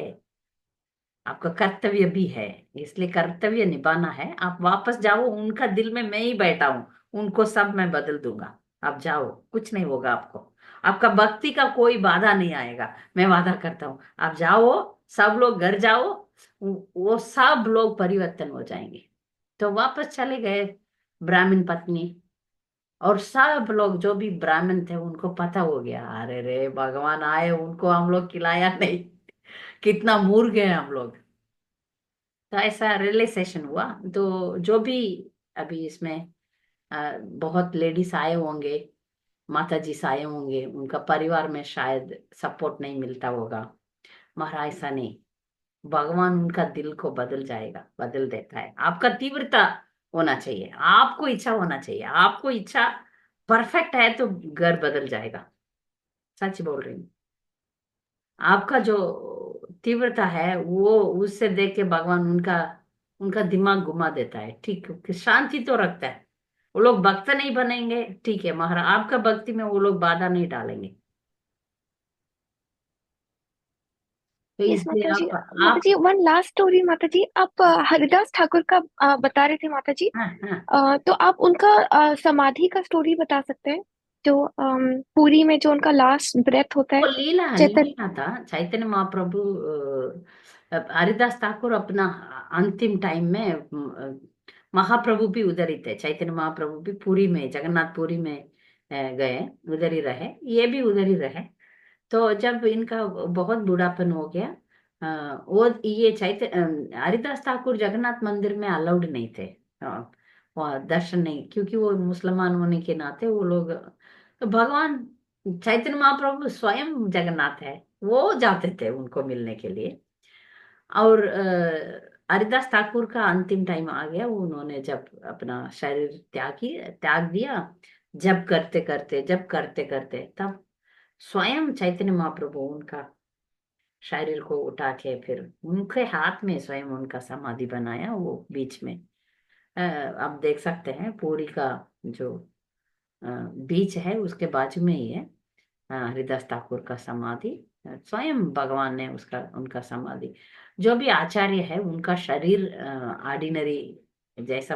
आपका कर्तव्य भी है, इसलिए कर्तव्य निभाना है। आप वापस जाओ, उनका दिल में मैं ही बैठा हूं, उनको सब मैं बदल दूंगा। आप जाओ, कुछ नहीं होगा आपको, आपका भक्ति का कोई बाधा नहीं आएगा, मैं वादा करता हूँ। आप जाओ, सब लोग घर जाओ, वो सब लोग परिवर्तन हो जाएंगे। तो वापस चले गए ब्राह्मण पत्नी, और सब लोग जो भी ब्राह्मण थे उनको पता हो गया, अरे रे भगवान आए, उनको हम लोग खिलाया नहीं, कितना मूर्ख है हम लोग। तो ऐसा रियलाइजेशन हुआ। तो जो भी अभी इसमें बहुत लेडीज आए होंगे, माता जी से आए होंगे, उनका परिवार में शायद सपोर्ट नहीं मिलता होगा, मगर ऐसा नहीं, भगवान उनका दिल को बदल जाएगा, बदल देता है। आपका तीव्रता होना चाहिए, आपको इच्छा होना चाहिए, आपको इच्छा परफेक्ट है तो घर बदल जाएगा। सच बोल रही हूँ। आपका जो तीव्रता है वो, उससे देख के भगवान उनका उनका दिमाग घुमा देता है, ठीक है, शांति तो रखता है। वो लोग भक्त नहीं बनेंगे, ठीक है, महाराज आपका भक्ति में वो लोग बाधा नहीं डालेंगे। तो यस इसलिए माता जी। माता आप जी वन लास्ट स्टोरी माता जी, आप हरिदास ठाकुर का बता रहे थे माता जी। हाँ हाँ। तो आप उनका समाधि का स्टोरी बता सकते हैं, जो पुरी में जो उनका लास्ट ब्रेथ होता वो है। लीला चेतन। लीला था चैतन्य महाप्रभु। हरिदास ठाकुर अपना अंतिम टाइम में महाप्रभु भी उधर ही थे, चैतन्य महाप्रभु भी पुरी में, जगन्नाथपुरी में गए, उधर ही रहे, ये भी उधर ही रहे। तो जब इनका बहुत बूढ़ापन हो गया, वो ये हरिदास ठाकुर जगन्नाथ मंदिर में अलाउड नहीं थे, वहाँ दर्शन नहीं, क्योंकि वो मुसलमान होने के नाते वो लोग। तो भगवान चैतन्य महाप्रभु स्वयं जगन्नाथ है, वो जाते थे उनको मिलने के लिए। और हरिदास ठाकुर का अंतिम टाइम आ गया, उन्होंने जब अपना शरीर त्याग दिया, जब करते करते तब स्वयं चैतन्य महाप्रभु उनका शरीर को उठा के फिर उनके हाथ में स्वयं उनका समाधि बनाया, वो बीच में आप देख सकते हैं पूरी का जो बीच है उसके बाजू में ही है हरिदास ठाकुर का समाधि। स्वयं भगवान ने उसका उनका समाधि, जो भी आचार्य है उनका शरीर ऑर्डिनरी जैसा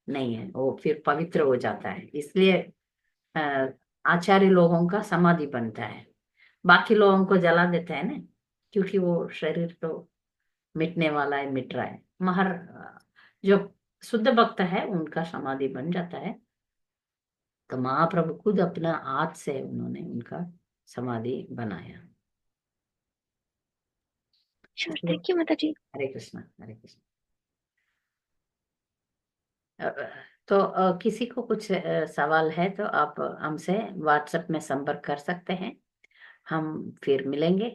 नहीं है, वो फिर पवित्र हो जाता है। इसलिए अ, आचार्य लोगों का समाधि बनता है, बाकी लोगों को जला देता है ना, क्योंकि वो शरीर तो मिटने वाला है, मिट रहा है। मगर जो शुद्ध भक्त है उनका समाधि बन जाता है। तो महाप्रभु खुद अपना हाथ से उन्होंने उनका समाधि बनाया। श्योर, इसलिए थैंक यू माता जी। हरे कृष्णा, हरे कृष्णा। अ, तो किसी को कुछ सवाल है तो आप हमसे व्हाट्सएप में संपर्क कर सकते हैं, हम फिर मिलेंगे।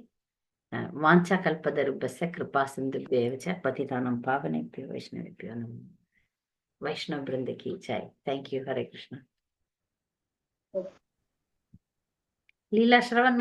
वाञ्छा कल्पतरुभ्यश्च कृपा सिन्धुभ्येव च पतितानां पावनेभ्यो वैष्णवेभ्यो नमः। वैष्णव वृंद की जय। Thank you, Hare Krishna. Leela Shravan